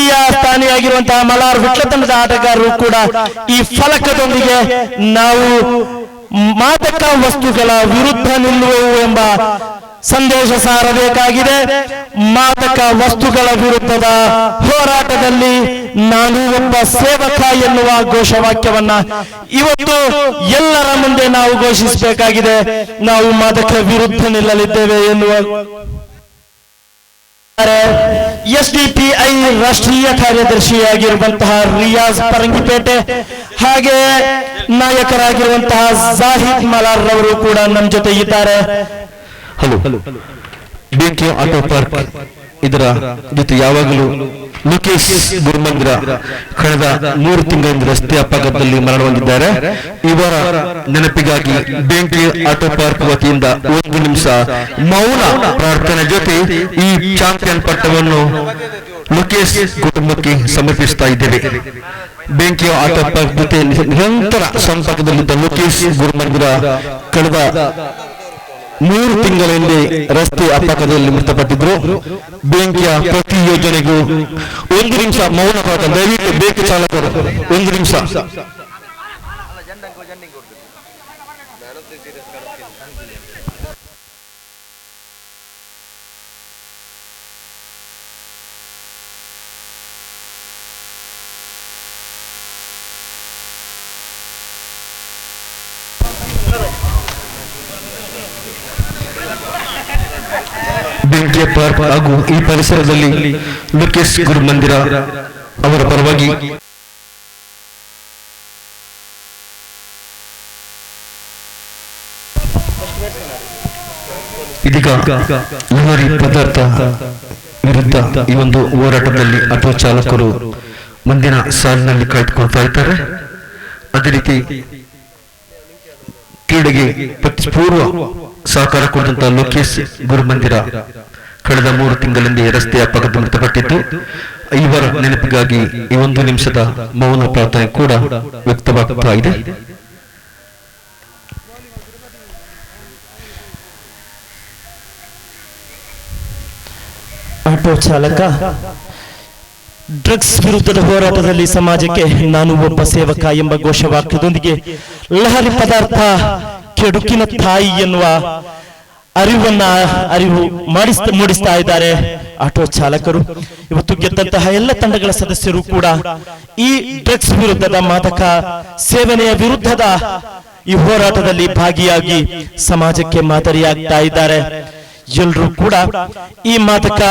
ಇಲ್ಲಿಯ ಸ್ಥಾನಿಯಾಗಿರುವಂತಹ ಮಲಾರ್ ವಿಟ್ಲ ತಂಡದ ಆಟಗಾರರು ಕೂಡ ಈ ಫಲಕದೊಂದಿಗೆ ನಾವು ಮಾದಕ ವಸ್ತುಗಳ ವಿರುದ್ಧ ನಿಲ್ಲುವೆವು ಎಂಬ ಸಂದೇಶ ಸಾರಬೇಕಾಗಿದೆ. ಮಾದಕ ವಸ್ತುಗಳ ವಿರುದ್ಧದ ಹೋರಾಟದಲ್ಲಿ ನಾನು ಒಬ್ಬ ಸೇವಕ ಎನ್ನುವ ಘೋಷವಾಕ್ಯವನ್ನ ಇವತ್ತು ಎಲ್ಲರ ಮುಂದೆ ನಾವು ಘೋಷಿಸಬೇಕಾಗಿದೆ. ನಾವು ಮಾದಕ ವಿರುದ್ಧ ನಿಲ್ಲಲಿದ್ದೇವೆ ಎನ್ನುವ ಎಸ್ಡಿಪಿಐ ರಾಷ್ಟ್ರೀಯ ಕಾರ್ಯದರ್ಶಿಯಾಗಿರುವಂತಹ ರಿಯಾಜ್ ಪರಂಗಿಪೇಟೆ ಹಾಗೆ ನಾಯಕರಾಗಿರುವಂತಹ ಜಾಹಿದ್ ಮಲಾರ್ ರವರು ಕೂಡ ನಮ್ಮ ಜೊತೆ ಇದ್ದಾರೆ. ಹಲೋ, ಬೆಂಕಿ ಆಟೋ ಪಾರ್ಕ್ ಇದರ ಜೊತೆ ಯಾವಾಗಲೂ ಲೋಕೇಶ್ ಗುರುಮಂದಿರ ಕಳೆದ 3 ತಿಂಗಳಿಂದ ರಸ್ತೆ ಅಪಘಾತದಲ್ಲಿ ಮರಣ ಹೊಂದಿದ್ದಾರೆ. ಇವರ ನೆನಪಿಗಾಗಿ ಬೆಂಕಿ ಆಟೋ ಪಾರ್ಕ್ ವತಿಯಿಂದ 1 ನಿಮಿಷ ಮೌನ ಪ್ರಾರ್ಥನೆ ಜೊತೆ ಈ ಚಾಂಪಿಯನ್ ಪಟ್ಟವನ್ನು ಲೋಕೇಶ್ ಕುಟುಂಬಕ್ಕೆ ಸಮರ್ಪಿಸ್ತಾ ಇದ್ದೇವೆ. ಬೆಂಕಿ ಆಟೋ ಪಾರ್ಕ್ ಜೊತೆ ನಿರಂತರ ಸಂಪರ್ಕದಲ್ಲಿದ್ದ ಲೋಕೇಶ್ ಗುರುಮಂದಿರ ಕಳೆದ 3 ತಿಂಗಳ ಹಿಂದೆ ರಸ್ತೆ ಅಪಘಾತದಲ್ಲಿ ಮೃತಪಟ್ಟಿದ್ರು. ಬೆಂಕಿಯ ಪ್ರತಿ ಯೋಜನೆಗೂ 1 ನಿಮಿಷ ಮೌನ ಪ್ರಾರ್ಥನೆ. ದಯವಿಟ್ಟು ಬೆಂಕಿ ಚಾಲಕರು 1 ನಿಮಿಷ. ಬೆಂಕಿಯ ಪಾರ್ಕ್ ಹಾಗೂ ಈ ಪರಿಸರದಲ್ಲಿ ಲೋಕೇಶ್ ಗುರುಮಂದಿರ ಅವರ ಪರವಾಗಿ ಇದೀಗ ಲಹರಿ ಪದಾರ್ಥ ವಿರುದ್ಧ ಈ ಒಂದು ಹೋರಾಟದಲ್ಲಿ ಆಟೋ ಚಾಲಕರು ಮುಂದಿನ ಸಾಲಿನಲ್ಲಿ ಕಾಯ್ದುಕೊಳ್ತಾ ಇದ್ದಾರೆ. ಅದೇ ರೀತಿ ಕ್ರೀಡೆಗೆ ಪೂರ್ವ ಸಹಕಾರ ಕೊಟ್ಟಂತಹ ಲೋಕೇಶ್ ಗುರುಮಂದಿರ ಕಳೆದ 3 ತಿಂಗಳಿಂದ ರಸ್ತೆ ಅಪಘಾತ ಮೃತಪಟ್ಟಿದ್ದು. ಇವರ ನೆನಪಿಗಾಗಿ ಈ 1 ನಿಮಿಷದ ಮೌನ ಪ್ರಾರ್ಥನೆ ಕೂಡ ವ್ಯಕ್ತವಾಗ್ತಾ ಇದೆ. ಆಟೋ ಚಾಲಕ ಡ್ರಗ್ಸ್ ವಿರುದ್ಧದ ಹೋರಾಟದಲ್ಲಿ ಸಮಾಜಕ್ಕೆ ನಾನು ಒಬ್ಬ ಸೇವಕ ಎಂಬ ಘೋಷವಾಕ್ಯದೊಂದಿಗೆ ಲಹರಿ ಪದಾರ್ಥ ಕೆಡುಕಿನ ತಾಯಿ ಎನ್ನುವ ಅರಿವು ಮೂಡಿಸ್ತಾ ಇದ್ದಾರೆ ಆಟೋ ಚಾಲಕರು. ಇವತ್ತು ಗೆದ್ದಂತಹ ಎಲ್ಲ ತಂಡಗಳ ಸದಸ್ಯರು ಕೂಡ ಈ ಡ್ರಗ್ಸ್ ವಿರುದ್ಧದ ಮಾದಕ ಸೇವನೆಯ ವಿರುದ್ಧದ ಈ ಹೋರಾಟದಲ್ಲಿ ಭಾಗಿಯಾಗಿ ಸಮಾಜಕ್ಕೆ ಮಾದರಿಯಾಗ್ತಾ ಇದ್ದಾರೆ. ಎಲ್ಲರೂ ಕೂಡ ಈ ಮಾದಕ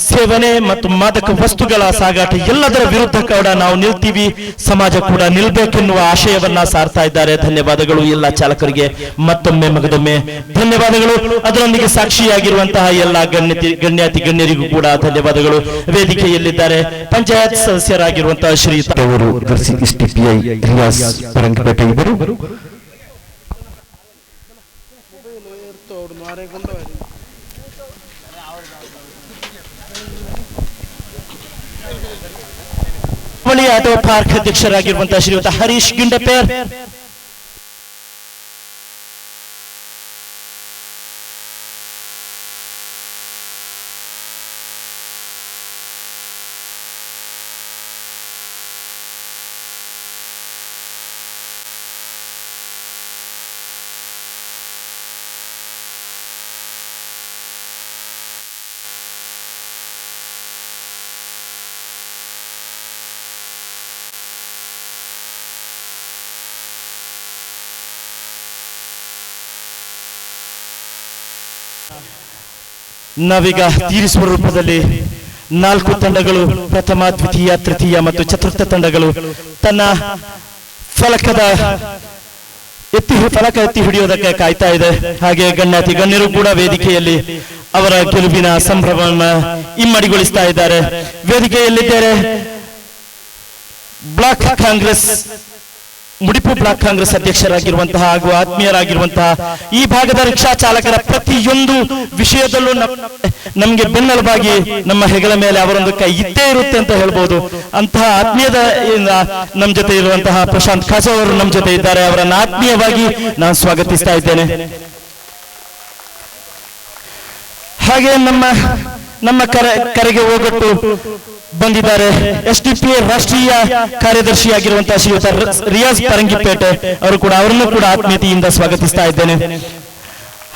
ಸೇವನೆ ಮತ್ತು ಮಾದಕ ವಸ್ತುಗಳ ಸಾಗಾಟ ಎಲ್ಲದರ ವಿರುದ್ಧ ಕೂಡ ನಾವು ನಿಲ್ತೀವಿ, ಸಮಾಜ ಕೂಡ ನಿಲ್ಬೇಕೆನ್ನುವ ಆಶಯವನ್ನ ಸಾರ್ತಾ ಇದ್ದಾರೆ. ಧನ್ಯವಾದಗಳು ಎಲ್ಲ ಚಾಲಕರಿಗೆ ಮತ್ತೊಮ್ಮೆ ಮಗದೊಮ್ಮೆ ಧನ್ಯವಾದಗಳು. ಅದರೊಂದಿಗೆ ಸಾಕ್ಷಿಯಾಗಿರುವಂತಹ ಎಲ್ಲ ಗಣ್ಯಾತಿ ಗಣ್ಯರಿಗೂ ಕೂಡ ಧನ್ಯವಾದಗಳು. ವೇದಿಕೆಯಲ್ಲಿದ್ದಾರೆ ಪಂಚಾಯತ್ ಸದಸ್ಯರಾಗಿರುವಂತಹ ಶ್ರೀ ಅವರು ಎಸ್ಡಿಪಿಐ ರಿಯಾಜ್ ಪರಂಗಿಪೇಟೆ ಇವರು. ಆಟೋ ಪಾರ್ಕ್ ಅಧ್ಯಕ್ಷರಾಗಿರುವಂತಹ ಶ್ರೀಯುತ ಹರೀಶ್ ಗಿಂಡಪೇರ್, ನಾವೀಗ ತೀರಿಸುವ ರೂಪದಲ್ಲಿ 4 ತಂಡಗಳು ಪ್ರಥಮ, ದ್ವಿತೀಯ, ತೃತೀಯ ಮತ್ತು ಚತುರ್ಥ ತಂಡಗಳು ತನ್ನ ಫಲಕ ಎತ್ತಿ ಹಿಡಿಯೋದಕ್ಕೆ ಕಾಯ್ತಾ ಇದೆ. ಹಾಗೆ ಗಣ್ಯಾತಿ ಗಣ್ಯರು ಕೂಡ ವೇದಿಕೆಯಲ್ಲಿ ಅವರ ಗೆಲುವಿನ ಸಂಭ್ರಮವನ್ನು ಇಮ್ಮಡಿಗೊಳಿಸ್ತಾ ಇದ್ದಾರೆ. ವೇದಿಕೆಯಲ್ಲಿದ್ದಾರೆ ಬ್ಲಾಕ್ ಕಾಂಗ್ರೆಸ್ ಮುಡಿಪು ಬ್ಲಾಕ್ ಕಾಂಗ್ರೆಸ್ ಅಧ್ಯಕ್ಷರಾಗಿರುವಂತಹ ಹಾಗೂ ಆತ್ಮೀಯರಾಗಿರುವಂತಹ ಈ ಭಾಗದ ರಿಕ್ಷಾ ಚಾಲಕರ ಪ್ರತಿಯೊಂದು ವಿಷಯದಲ್ಲೂ ನಮಗೆ ಬೆನ್ನೆಲುಬಾಗಿ ನಮ್ಮ ಹೆಗಲ ಮೇಲೆ ಅವರೊಂದು ಕೈ ಇದ್ದೇ ಇರುತ್ತೆ ಅಂತ ಹೇಳ್ಬೋದು. ಅಂತಹ ಆತ್ಮೀಯದ ನಮ್ಮ ಜೊತೆ ಇರುವಂತಹ ಪ್ರಶಾಂತ್ ಖಾಸಾ ಅವರು ನಮ್ಮ ಜೊತೆ ಇದ್ದಾರೆ. ಅವರನ್ನು ಆತ್ಮೀಯವಾಗಿ ನಾನು ಸ್ವಾಗತಿಸ್ತಾ ಇದ್ದೇನೆ. ಹಾಗೆ ನಮ್ಮ ಕರೆಗೆ ಹೋಗೊಟ್ಟು ಬಂದಿದ್ದಾರೆ. SDPI ರಾಷ್ಟ್ರೀಯ ಕಾರ್ಯದರ್ಶಿಯಾಗಿರುವಂತಹ ಶ್ರೀಯುತ ರಿಯಾಜ್ ಪರಂಗಿಪೇಟೆ ಅವರು ಕೂಡ ಅವರನ್ನು ಕೂಡ ಆತ್ಮೀಯತೆಯಿಂದ ಸ್ವಾಗತಿಸ್ತಾ ಇದ್ದೇನೆ.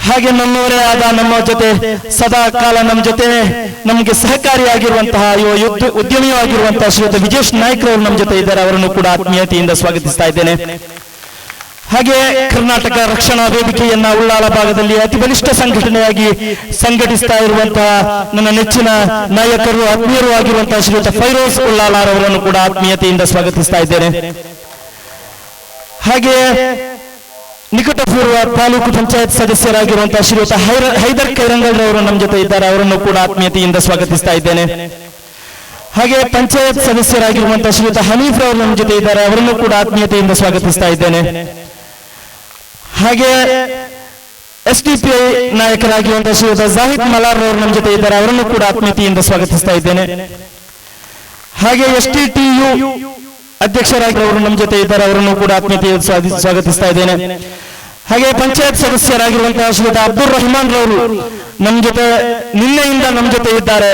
ಹಾಗೆ ನಮ್ಮವರೇ ಆದ ನಮ್ಮ ಜೊತೆ ಸದಾ ಕಾಲ ನಮ್ಮ ಜೊತೆ ನಮಗೆ ಸಹಕಾರಿಯಾಗಿರುವಂತಹ ಉದ್ಯಮಿಯೂ ಆಗಿರುವಂತಹ ಶ್ರೀಯುತ ವಿಜೇಶ್ ನಾಯ್ಕ ಅವರು ನಮ್ಮ ಜೊತೆ ಇದ್ದಾರೆ. ಅವರನ್ನು ಕೂಡ ಆತ್ಮೀಯತೆಯಿಂದ ಸ್ವಾಗತಿಸ್ತಾ ಇದ್ದೇನೆ. ಹಾಗೆ ಕರ್ನಾಟಕ ರಕ್ಷಣಾ ವೇದಿಕೆಯನ್ನ ಉಳ್ಳಾಲ ಭಾಗದಲ್ಲಿ ಅತಿ ಬಲಿಷ್ಠ ಸಂಘಟನೆಯಾಗಿ ಸಂಘಟಿಸ್ತಾ ಇರುವಂತಹ ನನ್ನ ನೆಚ್ಚಿನ ನಾಯಕರು ಆತ್ಮೀಯರು ಆಗಿರುವಂತಹ ಶ್ರೀಯುತ ಫೈರೋಜ್ ಉಳ್ಳಾಲಾರ್ ಅವರನ್ನು ಕೂಡ ಆತ್ಮೀಯತೆಯಿಂದ ಸ್ವಾಗತಿಸ್ತಾ ಇದ್ದೇನೆ. ಹಾಗೆ ನಿಕಟಪೂರ್ವ ತಾಲೂಕು ಪಂಚಾಯತ್ ಸದಸ್ಯರಾಗಿರುವಂತಹ ಶ್ರೀಯುತ ಹೈದರ್ ಕೈರಂಗಲ್ ಅವರು ನಮ್ಮ ಜೊತೆ ಇದ್ದಾರೆ. ಅವರನ್ನು ಕೂಡ ಆತ್ಮೀಯತೆಯಿಂದ ಸ್ವಾಗತಿಸ್ತಾ ಇದ್ದೇನೆ. ಹಾಗೆ ಪಂಚಾಯತ್ ಸದಸ್ಯರಾಗಿರುವಂತಹ ಶ್ರೀಯುತ ಹನೀಫ್ ಅವರು ನಮ್ಮ ಜೊತೆ ಇದ್ದಾರೆ. ಅವರನ್ನು ಕೂಡ ಆತ್ಮೀಯತೆಯಿಂದ ಸ್ವಾಗತಿಸ್ತಾ ಇದ್ದೇನೆ. ಹಾಗೆ SDPI ನಾಯಕರಾಗಿರುವಂತಹ ಶ್ರೀಯುತ ಜಾಹಿದ್ ಮಲಾರ್ ಅವರು ನಮ್ಮ ಜೊತೆ ಇದ್ದಾರೆ. ಅವರನ್ನು ಕೂಡ ಆತ್ಮೀಯತೆಯಿಂದ ಸ್ವಾಗತಿಸ್ತಾ ಇದ್ದೇನೆ. ಹಾಗೆ STTU ಅಧ್ಯಕ್ಷರಾಗಿರೋರು ನಮ್ಮ ಜೊತೆ ಇದ್ದಾರೆ. ಅವರನ್ನು ಕೂಡ ಆತ್ಮೀಯತೆಯಿಂದ ಸ್ವಾಗತಿಸ್ತಾ ಇದ್ದೇನೆ. ಹಾಗೆ ಪಂಚಾಯತ್ ಸದಸ್ಯರಾಗಿರುವಂತಹ ಶ್ರೀಯುತ ಅಬ್ದುಲ್ ರಹಮಾನ್ ರವರು ನಮ್ಮ ಜೊತೆ ನಿನ್ನೆಯಿಂದ ನಮ್ಮ ಜೊತೆ ಇದ್ದಾರೆ.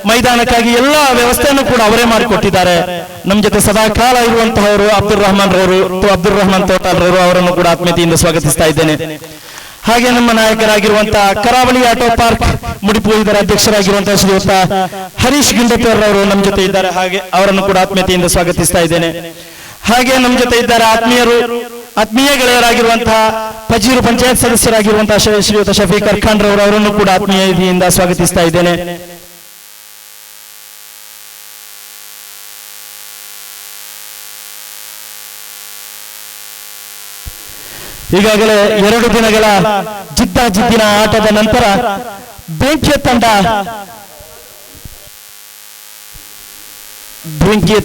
ಮೈದಾನಕ್ಕಾಗಿ ಎಲ್ಲ ವ್ಯವಸ್ಥೆಯನ್ನು ಕೂಡ ಅವರೇ ಮಾಡಿಕೊಟ್ಟಿದ್ದಾರೆ. ನಮ್ಮ ಜೊತೆ ಸದಾ ಕಾಲ ಇರುವಂತಹವರು ಅಬ್ದುಲ್ ರಹಮಾನ್ ತೋಟಾಲ್ ರವರು ಅವರನ್ನು ಕೂಡ ಆತ್ಮೀಯತೆಯಿಂದ ಸ್ವಾಗತಿಸ್ತಾ ಇದ್ದೇನೆ. ಹಾಗೆ ನಮ್ಮ ನಾಯಕರಾಗಿರುವಂತಹ ಕರಾವಳಿ ಆಟೋ ಪಾರ್ಕ್ ಮುಡಿಪು ಇದರ ಅಧ್ಯಕ್ಷರಾಗಿರುವಂತಹ ಶ್ರೀಯುತ ಹರೀಶ್ ಗಿಂಡಪೇರ್ ಅವರು ನಮ್ಮ ಜೊತೆ ಇದ್ದಾರೆ. ಹಾಗೆ ಅವರನ್ನು ಕೂಡ ಆತ್ಮೀಯತೆಯಿಂದ ಸ್ವಾಗತಿಸ್ತಾ ಇದ್ದೇನೆ. ಹಾಗೆ ನಮ್ಮ ಜೊತೆ ಇದ್ದಾರೆ ಆತ್ಮೀಯ ಗೆಳೆಯರಾಗಿರುವಂತಹ ಪಜೀರು ಪಂಚಾಯತ್ ಸದಸ್ಯರಾಗಿರುವಂತಹ ಶ್ರೀಯುತ ಶಫೀಕರ್ ಖಾನ್ ರವರು ಅವರನ್ನು ಕೂಡ ಆತ್ಮೀಯತೆಯಿಂದ ಸ್ವಾಗತಿಸ್ತಾ ಇದ್ದೇನೆ. ಈಗಾಗಲೇ 2 ದಿನಗಳ ಜಿದ್ದಿನ ಆಟದ ನಂತರ ಬೆಂಕಿಯ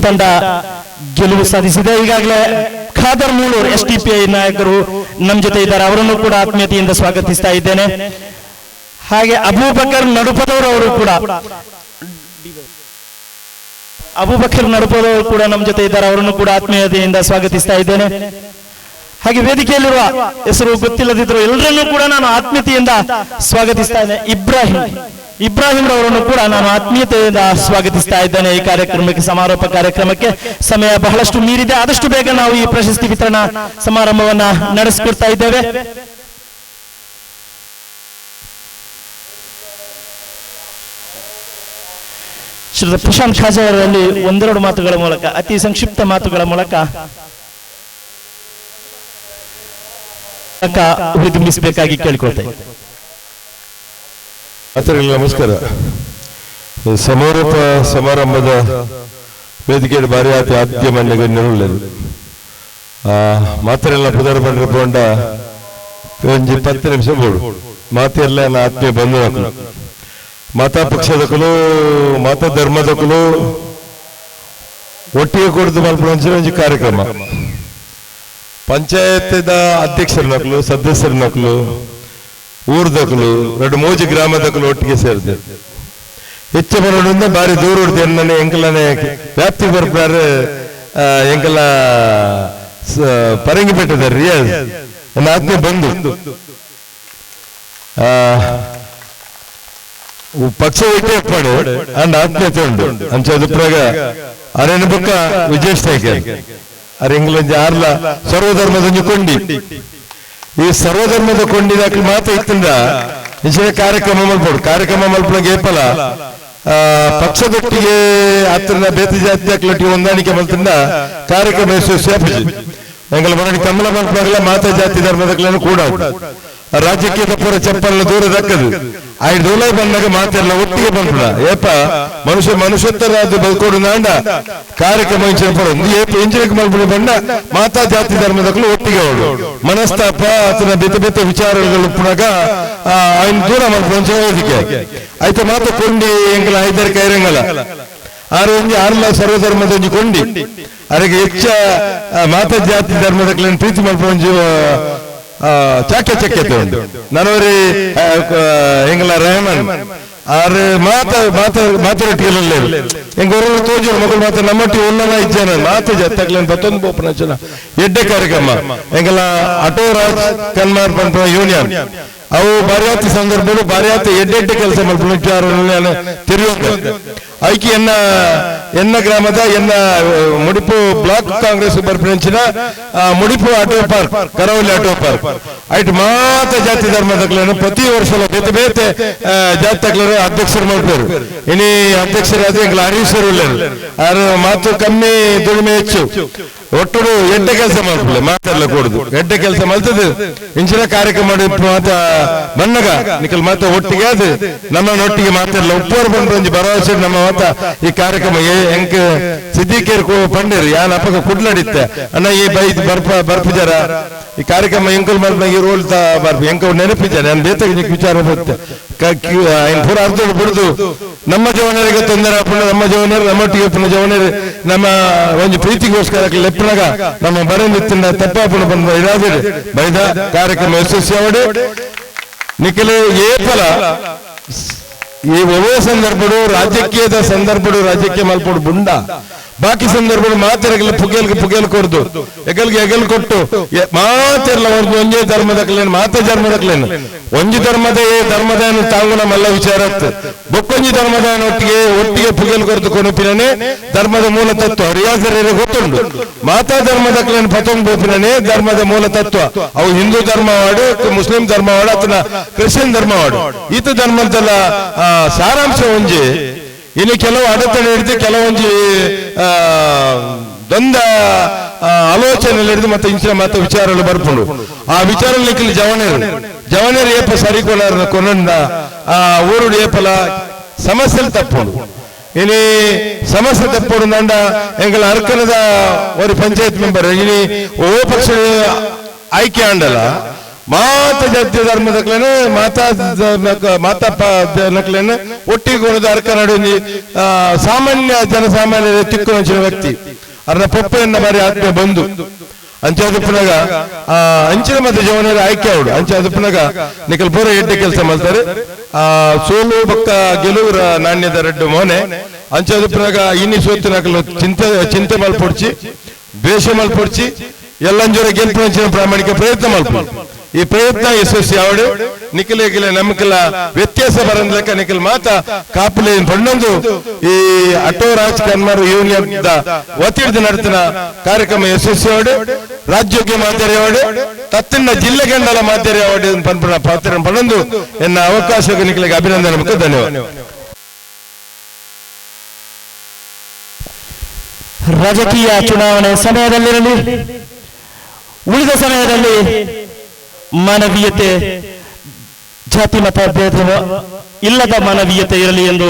ತಂಡ ಗೆಲುವು ಸಾಧಿಸಿದೆ. ಈಗಾಗಲೇ ಖಾದರ್ ಮೂಳೂರ್ SDPI ನಾಯಕರು ನಮ್ಮ ಜೊತೆ ಇದ್ದಾರೆ. ಅವರನ್ನು ಕೂಡ ಆತ್ಮೀಯತೆಯಿಂದ ಸ್ವಾಗತಿಸ್ತಾ ಇದ್ದೇನೆ. ಹಾಗೆ ಅಬೂಬಕರ್ ನಡುಪದವರು ಕೂಡ ನಮ್ಮ ಜೊತೆ ಇದ್ದಾರೆ. ಅವರನ್ನು ಕೂಡ ಆತ್ಮೀಯತೆಯಿಂದ ಸ್ವಾಗತಿಸ್ತಾ ಇದ್ದೇನೆ. ಹಾಗೆ ವೇದಿಕೆಯಲ್ಲಿರುವ ಹೆಸರು ಗೊತ್ತಿಲ್ಲದಿದ್ರು ಎಲ್ಲರನ್ನೂ ಕೂಡ ನಾನು ಆತ್ಮೀಯತೆಯಿಂದ ಸ್ವಾಗತಿಸ್ತಾ ಇದ್ದೇನೆ. ಇಬ್ರಾಹಿಂ ರವರನ್ನು ಕೂಡ ನಾನು ಆತ್ಮೀಯತೆಯಿಂದ ಸ್ವಾಗತಿಸ್ತಾ ಇದ್ದೇನೆ. ಈ ಕಾರ್ಯಕ್ರಮಕ್ಕೆ ಸಮಾರೋಪ ಕಾರ್ಯಕ್ರಮಕ್ಕೆ ಸಮಯ ಬಹಳಷ್ಟು ಮೀರಿದೆ. ಆದಷ್ಟು ಬೇಗ ನಾವು ಈ ಪ್ರಶಸ್ತಿ ವಿತರಣಾ ಸಮಾರಂಭವನ್ನ ನಡೆಸಿಕೊಡ್ತಾ ಇದ್ದೇವೆ. ಶ್ರೀ ಪ್ರಶಾಂತ್ ಖಾಜಾ ಅವರಲ್ಲಿ ಒಂದೆರಡು ಮಾತುಗಳ ಮೂಲಕ ಅತಿ ಸಂಕ್ಷಿಪ್ತ ಮಾತುಗಳ ಮೂಲಕ ಹುರಿದುಂಬಿಸಬೇಕಾಗಿ ಕೇಳಿಕೊಳ್ತೇವೆ. ನಮಸ್ಕಾರ. ಸಮಾರೋಪ ಸಮಾರಂಭದ ವೇದಿಕೆಯ ಬಾರಿ ಆದ್ಯ ಮನ್ಯಗಣ್ಯರುಳ್ಳದು ಮಾತೆಲ್ಲ ಪುದರ್ ಬಂಡ ಒಂಜಿ 10 ನಿಮಿಷ ಬೋಡು ಮಾತೆಲ್ಲ ಆತ್ಮೀಯ ಬಂಧುಗಳು ಮತ ಪಕ್ಷದಕ್ಕೂ ಮತ ಧರ್ಮದಕ್ಕೂ ಒಟ್ಟಿಗೆ ಕೊಡ್ದು ಮಲ್ಪೊಂದು ಒಂಜಿ ಕಾರ್ಯಕ್ರಮ ಪಂಚಾಯತ್ ಅಧ್ಯಕ್ಷರ ನಕಲು ಸದಸ್ಯರ ನಕಲು ಊರ್ದಕಲು 2-3 ಗ್ರಾಮದಕಲು ಒಟ್ಟಿಗೆ ಸೇರಿದೆ. ಹೆಚ್ಚು ಬರೋದ್ರಿಂದ ಬಾರಿ ದೂರ ಉಡ್ದು ಎಣ್ಣನೆ ಎಂಕಲನೆ ವ್ಯಾಪ್ತಿ ಬರ್ತಾರೆ. ಎಂಕಲ ಪರಂಗಿಪೇಟೆ ರಿಯಾಜ್ ನನ್ನ ಆತ್ಮೀಯ ಬಂಧು ಪಕ್ಷ ಒಟ್ಟೆ ಅಂಡ್ ಆತ್ಮೀಯತೆ ಉಂಟು ಅಂಚದು ಪ್ರಾಗ ಅರೇನ ಬುಕ್ಕ ವಿಜೇಶ್ ನಾಯ್ಕರ್ ಅರೆಂಗ್ಲಂಜಿ ಆರ್ಲ ಸರ್ವಧರ್ಮದ ಕೊಂಡಿ ಈ ಸರ್ವಧರ್ಮದ ಕೊಂಡಿದಾಕಿ ಮಾತು ಇತ್ತಿಂದ ನಿಜ ಕಾರ್ಯಕ್ರಮ ಮಲ್ಪೊಳಗೆ ಏಪಲ ಪಕ್ಷದೊಟ್ಟಿಗೆ ಹತ್ತಿರ ಬೇತಿ ಜಾತಿ ಹಾಕ್ಲೊಟ್ಟಿಗೆ ಹೊಂದಾಣಿಕೆ ಮಲ್ತಿಂದ ಕಾರ್ಯಕ್ರಮ ಯಶಸ್ವಿಯಾಪಿಸಿ ಎಂಗಲ ಮನೆ ಕಮಲ ಮಲ್ಪೊಳಗೆಲ್ಲ ಮಾತಾ ಜಾತಿ ಧರ್ಮದಗಳನ್ನು ಕೂಡ ರಾಜಕೀಯದ ಪೂರ ಚಪ್ಪಲ್ಲ ದೂರ ದಕ್ಕದು ಐದು ದೂಲ ಬಂದಾಗ ಮಾತೆಲ್ಲ ಒಟ್ಟಿಗೆ ಬಂದ ಏಪ ಮನುಷ್ಯತ್ತರ ಬದುಕೋಡು ನಾಂಡ ಕಾರ್ಯಕ್ರಮ ಎಂಜಿನಕ್ಕೆ ಮಲ್ಪಡ ಬಂಡ ಮಾತಾ ಜಾತಿ ಧರ್ಮದಕ್ಕೂ ಒಟ್ಟಿಗೆ ಅವಳು ಮನಸ್ತಾಪ ಆತನ ಬೆತ್ತ ವಿಚಾರಗಳು ಪುನಗ ఆయన ದೂರ ಮಲ್ಪೊಂಚ ವೇದಿಕೆ ಆಯ್ತು ಮಾತು ಕೊಂಡಿ ಎಂಗಲ ಐದರ ಕೈರಂಗಲ ಆರ್ಲ ಸರ್ವಧರ್ಮದ ಕೊಂಡಿ ಅವರಿಗೆ ಹೆಚ್ಚ ಮಾತಾ ಜಾತಿ ಧರ್ಮದಕ್ಕೂ ಪ್ರೀತಿ ಮಲ್ಪೊಂಜು ಚಕ್ಕೆ ಉಂಟು ನನವರಿ ಎಂಗಲ ರೆಹಮಾನ್ ಆರು ಮಾತಾಡಟ್ಟಿಲ್ಲ ಎಂಗ ತೋಜು ಮಗಳು ಮಾತ್ರ ನಮ್ಮಟ್ಟಿ ಒಲ್ಲ ಇಜ್ಜಾನ ಮಾತು ಜತ್ತಗ್ಲ ಬತ್ತೊಂದು ಬೋಪನ ಎಡ್ಡೆ ಕಾರ್ಯಕ್ರಮ ಎಂಗಲ ಆಟೋ ರಾಜ್ ಕನ್ಮಾರ್ ಪಂಪ ಯೂನಿಯನ್ ಅವು ಬಾರಿಯಾತಿ ಸಂದರ್ಭಗಳು ಬಾರಿಯಾತಿ ಎಡ್ಡೆಡ್ಡೆ ಕೆಲಸ ಮಾಡ್ಕೊಂಡು ತಿರುಗಿ ಐಕಿ ಎನ್ನ ಗ್ರಾಮದ ಮುಡಿಪು ಬ್ಲಾಕ್ ಕಾಂಗ್ರೆಸ್ ಬರ್ಪಂಚಿನ ಮುಡಿಪು ಆಟೋ ಪಾರ್ಕ್ ಕರಾವಳಿ ಆಟೋ ಪಾರ್ಕ್ ಐಟ್ ಮಾತ ಜಾತಿ ಧರ್ಮದ ಪ್ರತಿ ವರ್ಷ ಬೇತೆ ಬೇತೆ ಜಾತಿ ತಕ್ಲರು ಅಧ್ಯಕ್ಷರು ಮಾಡ್ತಾರೆ ಇನಿ ಅಧ್ಯಕ್ಷರಾದ ಹರೀಶ್ವರು ಯಾರು ಮಾತು ಕಮ್ಮಿ ದುಡಿಮೆ ಹೆಚ್ಚು ಒಟ್ಟು ಎಡ್ಡೆ ಕೆಲಸ ಮಾಡ್ಕೊಳ್ಳಿ ಮಾತೆಲ್ಲ ಕೊಡುದು ಎಡ್ಡೆ ಕೆಲಸ ಮಾಡ್ತದೆ ಇಂಚಿನ ಕಾರ್ಯಕ್ರಮ ಮಾಡಿ ಮಾತ ಬಣ್ಣಗ ನಿಖಲ್ ಮಾತ ಒಟ್ಟಿಗೆ ಅದು ನಮ್ಮನ್ನೊಟ್ಟಿಗೆ ಮಾತೆಲ್ಲ ಉಪ್ಪೋರು ಬಂದು ಭರವಸೆ ನಮ್ಮ ಮಾತ ಈ ಕಾರ್ಯಕ್ರಮ ಎಂಕ ಸಿದ್ದಿಕೇರ್ ಪಂಡಿರು ಯಾನ್ ಅಪ್ಪಗ ಕುಡ್ಲಾಡಿತ್ತೆ ಅಣ್ಣ ಈ ಬೈ ಬರ್ಪಿಜಾರ ಈ ಕಾರ್ಯಕ್ರಮ ಎಂಕಲ್ ಮಾಡ್ದಾಗ ಈ ರೋಲ್ ಬರ್ಪಿ ಎಂಕ ನೆನಪಿದ್ದಾರೆ ನಾನು ಬೇತಾಗ ವಿಚಾರ ಬರುತ್ತೆ ಪೂರ ಅರ್ಧ ಬಿಡುದು ನಮ್ಮ ಜವನರಿಗೆ ತೊಂದರೆ ಹಾಕೊಂಡು ನಮ್ಮ ಜವನರು ನಮ್ಮೊಟ್ಟಿಗೆ ಜವನರು ನಮ್ಮ ಒಂದು ಪ್ರೀತಿಗೋಸ್ಕರ ಲೆಪ್ಪನಾಗ ನಮ್ಮ ಬರೆಂದಿತ್ತಿನ ತಪ್ಪಾಪಣ ಬಂದ ಇದಾದರೆ ಬೈದ ಕಾರ್ಯಕ್ರಮ ಯಶಸ್ವಿ ಅವಡು ನಿಖಿಲು ಏಪಲ ಈ ಒವೇ ಸಂದರ್ಭಡು ರಾಜಕೀಯದ ಸಂದರ್ಭಡು ರಾಜಕೀಯ ಮಲ್ಪಡು ಬುಂಡ ಬಾಕಿ ಸಂದರ್ಭಗಳು ಮಾತೆರಗಲ ಪುಗೇಲ್ ಕೊಡ್ದು ಎಗಲ್ ಕೊಟ್ಟು ಮಾತೆರ್ಲ ಒಂದು ಒಂಜೇ ಧರ್ಮದಕ್ಲೇನು ಮಾತೆ ಧರ್ಮದಕ್ಲೇನು ಒಂಜಿ ಧರ್ಮದ ಧರ್ಮದಾನ ತಾಂಗುನ ಮಲ್ಲ ವಿಚಾರ ಬೊಕ್ಕೊಂಜಿ ಧರ್ಮದಾನ ಒಟ್ಟಿಗೆ ಪುಗೇಲ್ ಕೊಡ್ದು ಕೊನುಪಿನೇ ಧರ್ಮದ ಮೂಲ ತತ್ವ ರಿಯಾಜರ ಗೊತ್ತುಂಡು ಮಾತಾ ಧರ್ಮದಕ್ಲೇನು ಪತಂಗ್ ಬೋಪಿನೇ ಧರ್ಮದ ಮೂಲ ತತ್ವ ಅವು ಹಿಂದೂ ಧರ್ಮವಾಡು ಮುಸ್ಲಿಂ ಧರ್ಮವಾಡು ಅಥವಾ ಕ್ರಿಶ್ಚಿಯನ್ ಧರ್ಮವಾಡು ಈತ ಧರ್ಮದಲ್ಲ ಸಾರಾಂಶ ಒಂಜಿ ಇನ್ನು ಕೆಲವು ಅಡೆತಡೆ ಹಿಡಿದು ಕೆಲವೊಂದು ದ್ವಂದ ಆಲೋಚನೆ ಹಿಡಿದು ಮತ್ತೆ ಇಂಚಿನ ಮತ್ತೆ ವಿಚಾರಗಳು ಬರ್ಕೊಂಡು ಆ ವಿಚಾರ ಲೆಕ್ಕಲಿ ಜವನೇರು ಏಪ ಸರಿ ಕೊನಂದ ಆ ಊರು ಏಪಲ ಸಮಸ್ಯೆలు ತಪ್ಪೋಡು ಇನಿ ಸಮಸ್ಯೆ ತಪ್ಪೋಡು ನಂಡ ಎಂಗಳ ಅರ್ಕನದ ಒಂದು ಪಂಚಾಯತ್ ಮೆಂಬರ್ ಇನಿ ಓ ಪಕ್ಷ ಆಯ್ಕೆ ಆಂಡಲ್ಲ ಮಾತ ಜಾತಿ ಧರ್ಮದಕ್ಲೇನು ಮಾತಾಪನಕ್ಲೇನು ಒಟ್ಟಿಗೆ ಅರ್ಕ ನಡುವೆ ಸಾಮಾನ್ಯ ಜನಸಾಮಾನ್ಯರ ತಿಕ್ಕೊಂಚಿನ ವ್ಯಕ್ತಿ ಅದರ ಪೊಪ್ಪೆಯನ್ನ ಬಾರಿ ಆತ್ಮೀಯ ಬಂದು ಅಂಚಾದಪ್ಪನಾಗ ಅಂಚಿನ ಮತ್ತೆ ಜವನರ ಆಯ್ಕೆ ಅವಡು ಅಂಚಾದಪ್ಪನಾಗ ನಿಖಲ್ ಪೂರ ಎಡ್ಡೆ ಕೆಲಸ ಮಾಡ್ತಾರೆ ಸೋಲು ಬಕ್ಕ ಗೆಲುವರ ನಾಣ್ಯದ ರೆಡ್ಡು ಮೋನೆ ಅಂಚಾದಪ್ಪನಾಗ ಇನ್ನಿ ಸೋತು ನಕಲು ಚಿಂತೆ ಮಲ್ಪೊಡ್ಚಿ ದ್ವೇಷ ಮಲ್ಪೊಡ್ಚಿ ಎಲ್ಲಂಜೋರ ಗೆಲ್ಪಂಚಿನ ಪ್ರಾಮಾಣಿಕ ಪ್ರಯತ್ನ ಮಲ್ಪೊಡು ಈ ಪ್ರಯತ್ನ ಯಶಸ್ವಿ ಅವಡು ನಿಖಿಲ ನಮಗೆಲ್ಲ ವ್ಯತ್ಯಾಸ ಬರಂದ್ಲಕ್ಕ ನಿಖಿಲ್ ಮಾತ ಕಾಪುಲೆ ಪಣ್ಣೊಂದು ಈ ಆಟೋ ರಾಜ್ ಕನ್ಮಾರ್ ಯೂನಿಯನ್ ಒತ್ತಿಡಿದು ನಡೆತಿನ ಕಾರ್ಯಕ್ರಮ ಯಶಸ್ವಿ ಅವಡು ರಾಜ್ಯೋಗ್ಯ ಮಾದರಿ ಅವಡು ತತ್ತಿನ ಜಿಲ್ಲೆ ಗಂಡಲ ಮಾದರಿ ಅವಡು ಪಾತ್ರ ಪಣ್ಣೊಂದು ಎನ್ನ ಅವಕಾಶ ನಿಖಿಲಿಗೆ ಅಭಿನಂದನೆ ಮತ್ತು ಧನ್ಯವಾದ. ರಾಜಕೀಯ ಚುನಾವಣೆ ಸಮಯದಲ್ಲಿರಲಿ ಉಳಿದ ಸಮಯದಲ್ಲಿ ಮಾನವೀಯತೆ ಜಾತಿ ಮತ ಭೇದ ಇಲ್ಲದ ಮಾನವೀಯತೆ ಇರಲಿ ಎಂದು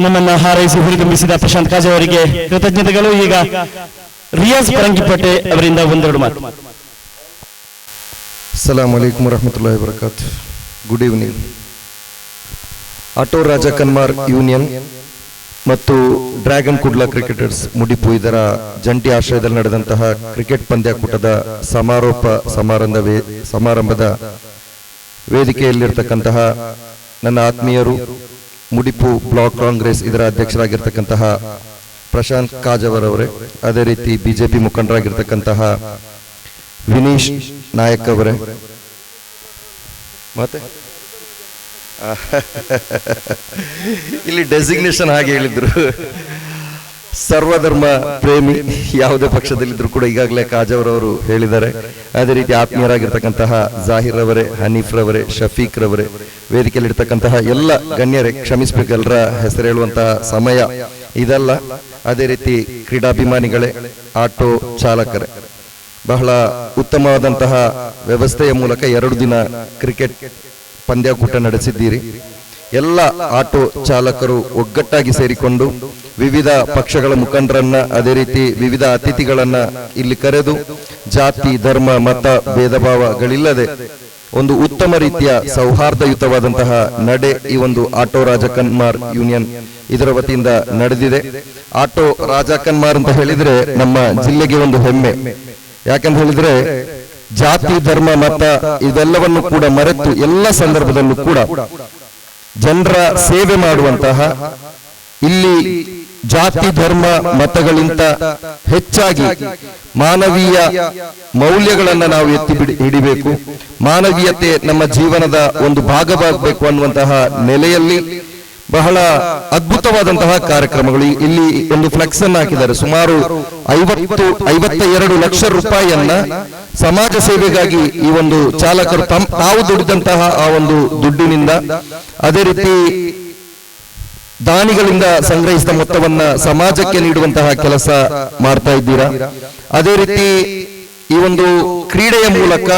ನಮ್ಮನ್ನ ಹಾರೈಸಿ ಹುರಿದುಂಬಿಸಿದ ಪ್ರಶಾಂತ್ ಕಾಜೆ ಅವರಿಗೆ ಕೃತಜ್ಞತೆಗಳು. ಈಗ ರಿಯಾಜ್ ಪರಂಗಿಪಟ್ಟೆ ಅವರಿಂದ ಒಂದೆರಡು ಮಾತು. ಅಸ್ಸಲಾಮು ಅಲೈಕುಂ ವರಹಮತುಲ್ಲಾಹಿ ವಬರಕಾತು. Good evening. ಆಟೋ ರಾಜ ಕನ್ಮಾರ್ ಯೂನಿಯನ್ ಮತ್ತು ಡ್ರ್ಯಾಗನ್ ಕುಡ್ಲ ಕ್ರಿಕೆಟರ್ಸ್ ಮುಡಿಪು ಇದರ ಜಂಟಿ ಆಶ್ರಯದಲ್ಲಿ ನಡೆದಂತಹ ಕ್ರಿಕೆಟ್ ಪಂದ್ಯಾಕೂಟದ ಸಮಾರಂಭದ ವೇದಿಕೆಯಲ್ಲಿರ್ತಕ್ಕಂತಹ ನನ್ನ ಆತ್ಮೀಯರು, ಮುಡಿಪು ಬ್ಲಾಕ್ ಕಾಂಗ್ರೆಸ್ ಇದರ ಅಧ್ಯಕ್ಷರಾಗಿರ್ತಕ್ಕಂತಹ ಪ್ರಶಾಂತ್ ಕಾಜವರ್ ಅವರೇ, ಅದೇ ರೀತಿ ಬಿಜೆಪಿ ಮುಖಂಡರಾಗಿರ್ತಕ್ಕಂತಹ ವಿನೀಶ್ ನಾಯಕ್ ಅವರೇ, ಮತ್ತೆ ಇಲ್ಲಿ ಡೆಸಿಗ್ನೇಷನ್ ಹಾಗೆ ಹೇಳಿದ್ರು, ಸರ್ವಧರ್ಮ ಪ್ರೇಮಿ, ಯಾವುದೇ ಪಕ್ಷದಲ್ಲಿದ್ರು ಕೂಡ ಈಗಾಗಲೇ ಕಾಜವರವರು ಹೇಳಿದ್ದಾರೆ. ಅದೇ ರೀತಿ ಆತ್ಮೀಯರಾಗಿರ್ತಕ್ಕಂತಹ ಜಾಹಿರ್ ಅವರೇ, ಹನೀಫ್ ರವರೇ, ಶಫೀಕ್ ರವರೇ, ವೇದಿಕೆಯಲ್ಲಿರ್ತಕ್ಕಂತಹ ಎಲ್ಲ ಗಣ್ಯರೇ, ಕ್ಷಮಿಸಬೇಕು ಎಲ್ಲರ ಹೆಸರು ಹೇಳುವಂತಹ ಸಮಯ ಇದಲ್ಲ. ಅದೇ ರೀತಿ ಕ್ರೀಡಾಭಿಮಾನಿಗಳೇ, ಆಟೋ ಚಾಲಕರೇ, ಬಹಳ ಉತ್ತಮವಾದಂತಹ ವ್ಯವಸ್ಥೆಯ ಮೂಲಕ 2 ದಿನ ಕ್ರಿಕೆಟ್ ಪಂದ್ಯಾಕೂಟ ನಡೆಸಿದ್ದೀರಿ. ಎಲ್ಲ ಆಟೋ ಚಾಲಕರು ಒಗ್ಗಟ್ಟಾಗಿ ಸೇರಿಕೊಂಡು ವಿವಿಧ ಪಕ್ಷಗಳ ಮುಖಂಡರನ್ನ, ಅದೇ ರೀತಿ ವಿವಿಧ ಅತಿಥಿಗಳನ್ನ ಇಲ್ಲಿ ಕರೆದು ಜಾತಿ ಧರ್ಮ ಮತ ಭೇದ ಭಾವಗಳಿಲ್ಲದೆ ಒಂದು ಉತ್ತಮ ರೀತಿಯ ಸೌಹಾರ್ದಯುತವಾದಂತಹ ನಡೆ ಈ ಒಂದು ಆಟೋ ರಾಜ ಕನ್ಮಾರ್ ಯೂನಿಯನ್ ಇದರ ವತಿಯಿಂದ ನಡೆದಿದೆ. ಆಟೋ ರಾಜ ಕನ್ಮಾರ್ ಅಂತ ಹೇಳಿದ್ರೆ ನಮ್ಮ ಜಿಲ್ಲೆಗೆ ಒಂದು ಹೆಮ್ಮೆ. ಯಾಕಂತ ಹೇಳಿದ್ರೆ ಜಾತಿ ಧರ್ಮ ಮತ ಇದೆಲ್ಲವನ್ನು ಕೂಡ ಮರೆತು ಎಲ್ಲ ಸಂದರ್ಭದಲ್ಲೂ ಕೂಡ ಜನರ ಸೇವೆ ಮಾಡುವಂತಹ, ಇಲ್ಲಿ ಜಾತಿ ಧರ್ಮ ಮತಗಳಿಂದ ಹೆಚ್ಚಾಗಿ ಮಾನವೀಯ ಮೌಲ್ಯಗಳನ್ನ ನಾವು ಎತ್ತಿ ಹಿಡಿಬೇಕು. ಮಾನವೀಯತೆ ನಮ್ಮ ಜೀವನದ ಒಂದು ಭಾಗವಾಗಬೇಕು ಅನ್ನುವಂತಹ ನೆಲೆಯಲ್ಲಿ ಬಹಳ ಅದ್ಭುತವಾದಂತಹ ಕಾರ್ಯಕ್ರಮಗಳು. ಇಲ್ಲಿ ಒಂದು ಫ್ಲೆಕ್ಸ್ ಅನ್ನು ಹಾಕಿದ್ದಾರೆ. ಸುಮಾರು 52 ಲಕ್ಷ ರೂಪಾಯಿಯನ್ನ ಸಮಾಜ ಸೇವೆಗಾಗಿ ಈ ಒಂದು ಚಾಲಕರು ತಾವು ದುಡಿದಂತಹ ಆ ಒಂದು ದುಡ್ಡಿನಿಂದ, ಅದೇ ರೀತಿ ದಾನಿಗಳಿಂದ ಸಂಗ್ರಹಿಸಿದ ಮೊತ್ತವನ್ನ ಸಮಾಜಕ್ಕೆ ನೀಡುವಂತಹ ಕೆಲಸ ಮಾಡ್ತಾ ಇದ್ದೀರಾ. ಅದೇ ರೀತಿ ಈ ಒಂದು ಕ್ರೀಡೆಯ ಮೂಲಕ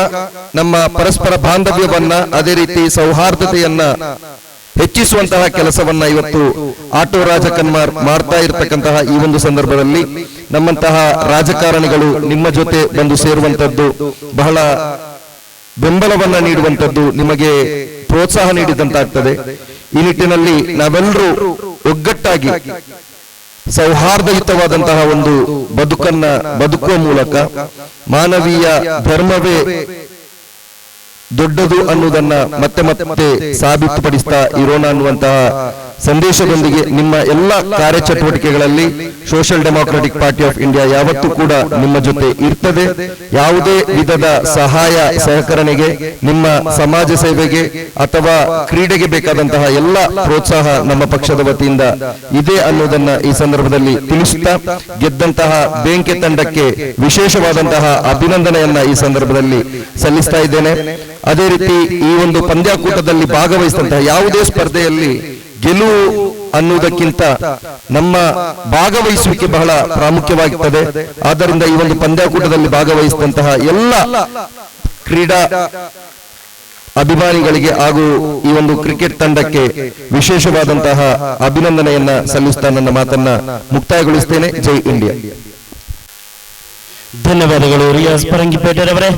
ನಮ್ಮ ಪರಸ್ಪರ ಬಾಂಧವ್ಯವನ್ನ, ಅದೇ ರೀತಿ ಸೌಹಾರ್ದತೆಯನ್ನ ಹೆಚ್ಚಿಸುವಂತಹ ಕೆಲಸವನ್ನ ಇವತ್ತು ಆಟೋ ರಾಜಕನ್ಮಾರ್ ಮಾಡ್ತಾ ಇರತಕ್ಕಂತಹ ಈ ಒಂದು ಸಂದರ್ಭದಲ್ಲಿ ನಮ್ಮಂತಹ ರಾಜಕಾರಣಿಗಳು ನಿಮ್ಮ ಜೊತೆ ಬಂದು ಸೇರುವಂತದ್ದು, ಬಹಳ ಬೆಂಬಲವನ್ನ ನೀಡುವಂತದ್ದು, ನಿಮಗೆ ಪ್ರೋತ್ಸಾಹ ನೀಡಿದಂತಾಗ್ತದೆ. ಈ ನಿಟ್ಟಿನಲ್ಲಿ ನಾವೆಲ್ಲರೂ ಒಗ್ಗಟ್ಟಾಗಿ ಸೌಹಾರ್ದಯುತವಾದಂತಹ ಒಂದು ಬದುಕುವ ಮೂಲಕ ಮಾನವೀಯ ಧರ್ಮವೇ ದೊಡ್ಡದು ಅನ್ನುವುದನ್ನ ಮತ್ತೆ ಮತ್ತೆ ಸಾಬೀತುಪಡಿಸ್ತಾ ಇರೋಣ ಅನ್ನುವಂತಹ ಸಂದೇಶದೊಂದಿಗೆ ನಿಮ್ಮ ಎಲ್ಲ ಕಾರ್ಯಚಟುವಟಿಕೆಗಳಲ್ಲಿ Social Democratic Party of India ಯಾವತ್ತೂ ಕೂಡ ನಿಮ್ಮ ಜೊತೆ ಇರ್ತದೆ. ಯಾವುದೇ ವಿಧದ ಸಹಾಯ ಸಹಕರಣೆಗೆ, ನಿಮ್ಮ ಸಮಾಜ ಸೇವೆಗೆ ಅಥವಾ ಕ್ರೀಡೆಗೆ ಬೇಕಾದಂತಹ ಎಲ್ಲ ಪ್ರೋತ್ಸಾಹ ನಮ್ಮ ಪಕ್ಷದ ವತಿಯಿಂದ ಇದೆ ಅನ್ನೋದನ್ನ ಈ ಸಂದರ್ಭದಲ್ಲಿ ತಿಳಿಸುತ್ತಾ, ಗೆದ್ದಂತಹ ಬೇಂಕೆ ತಂಡಕ್ಕೆ ವಿಶೇಷವಾದಂತಹ ಅಭಿನಂದನೆಯನ್ನ ಈ ಸಂದರ್ಭದಲ್ಲಿ ಸಲ್ಲಿಸ್ತಾ ಇದ್ದೇನೆ. ಅದೇ ರೀತಿ ಈ ಒಂದು ಪಂದ್ಯಾಕೂಟದಲ್ಲಿ ಭಾಗವಹಿಸಿದಂತಹ ಯಾವುದೇ ಸ್ಪರ್ಧೆಯಲ್ಲಿ ಗೆಲುವು ಅನ್ನುವುದಕ್ಕಿಂತ ನಮ್ಮ ಭಾಗವಹಿಸುವಿಕೆ ಬಹಳ ಪ್ರಾಮುಖ್ಯವಾಗುತ್ತದೆ. ಆದ್ದರಿಂದ ಈ ಒಂದು ಪಂದ್ಯಾಕೂಟದಲ್ಲಿ ಭಾಗವಹಿಸಿದಂತಹ ಎಲ್ಲ ಕ್ರೀಡಾ ಅಭಿಮಾನಿಗಳಿಗೆ ಹಾಗೂ ಈ ಒಂದು ಕ್ರಿಕೆಟ್ ತಂಡಕ್ಕೆ ವಿಶೇಷವಾದಂತಹ ಅಭಿನಂದನೆಯನ್ನ ಸಲ್ಲಿಸ್ತಾ ನನ್ನ ಮಾತನ್ನ ಮುಕ್ತಾಯಗೊಳಿಸ್ತೇನೆ. ಜೈ ಇಂಡಿಯಾ. ಧನ್ಯವಾದಗಳು ರಿಯಾಜ್ ಪರಂಗಿಪೇಟೆರವರೇ.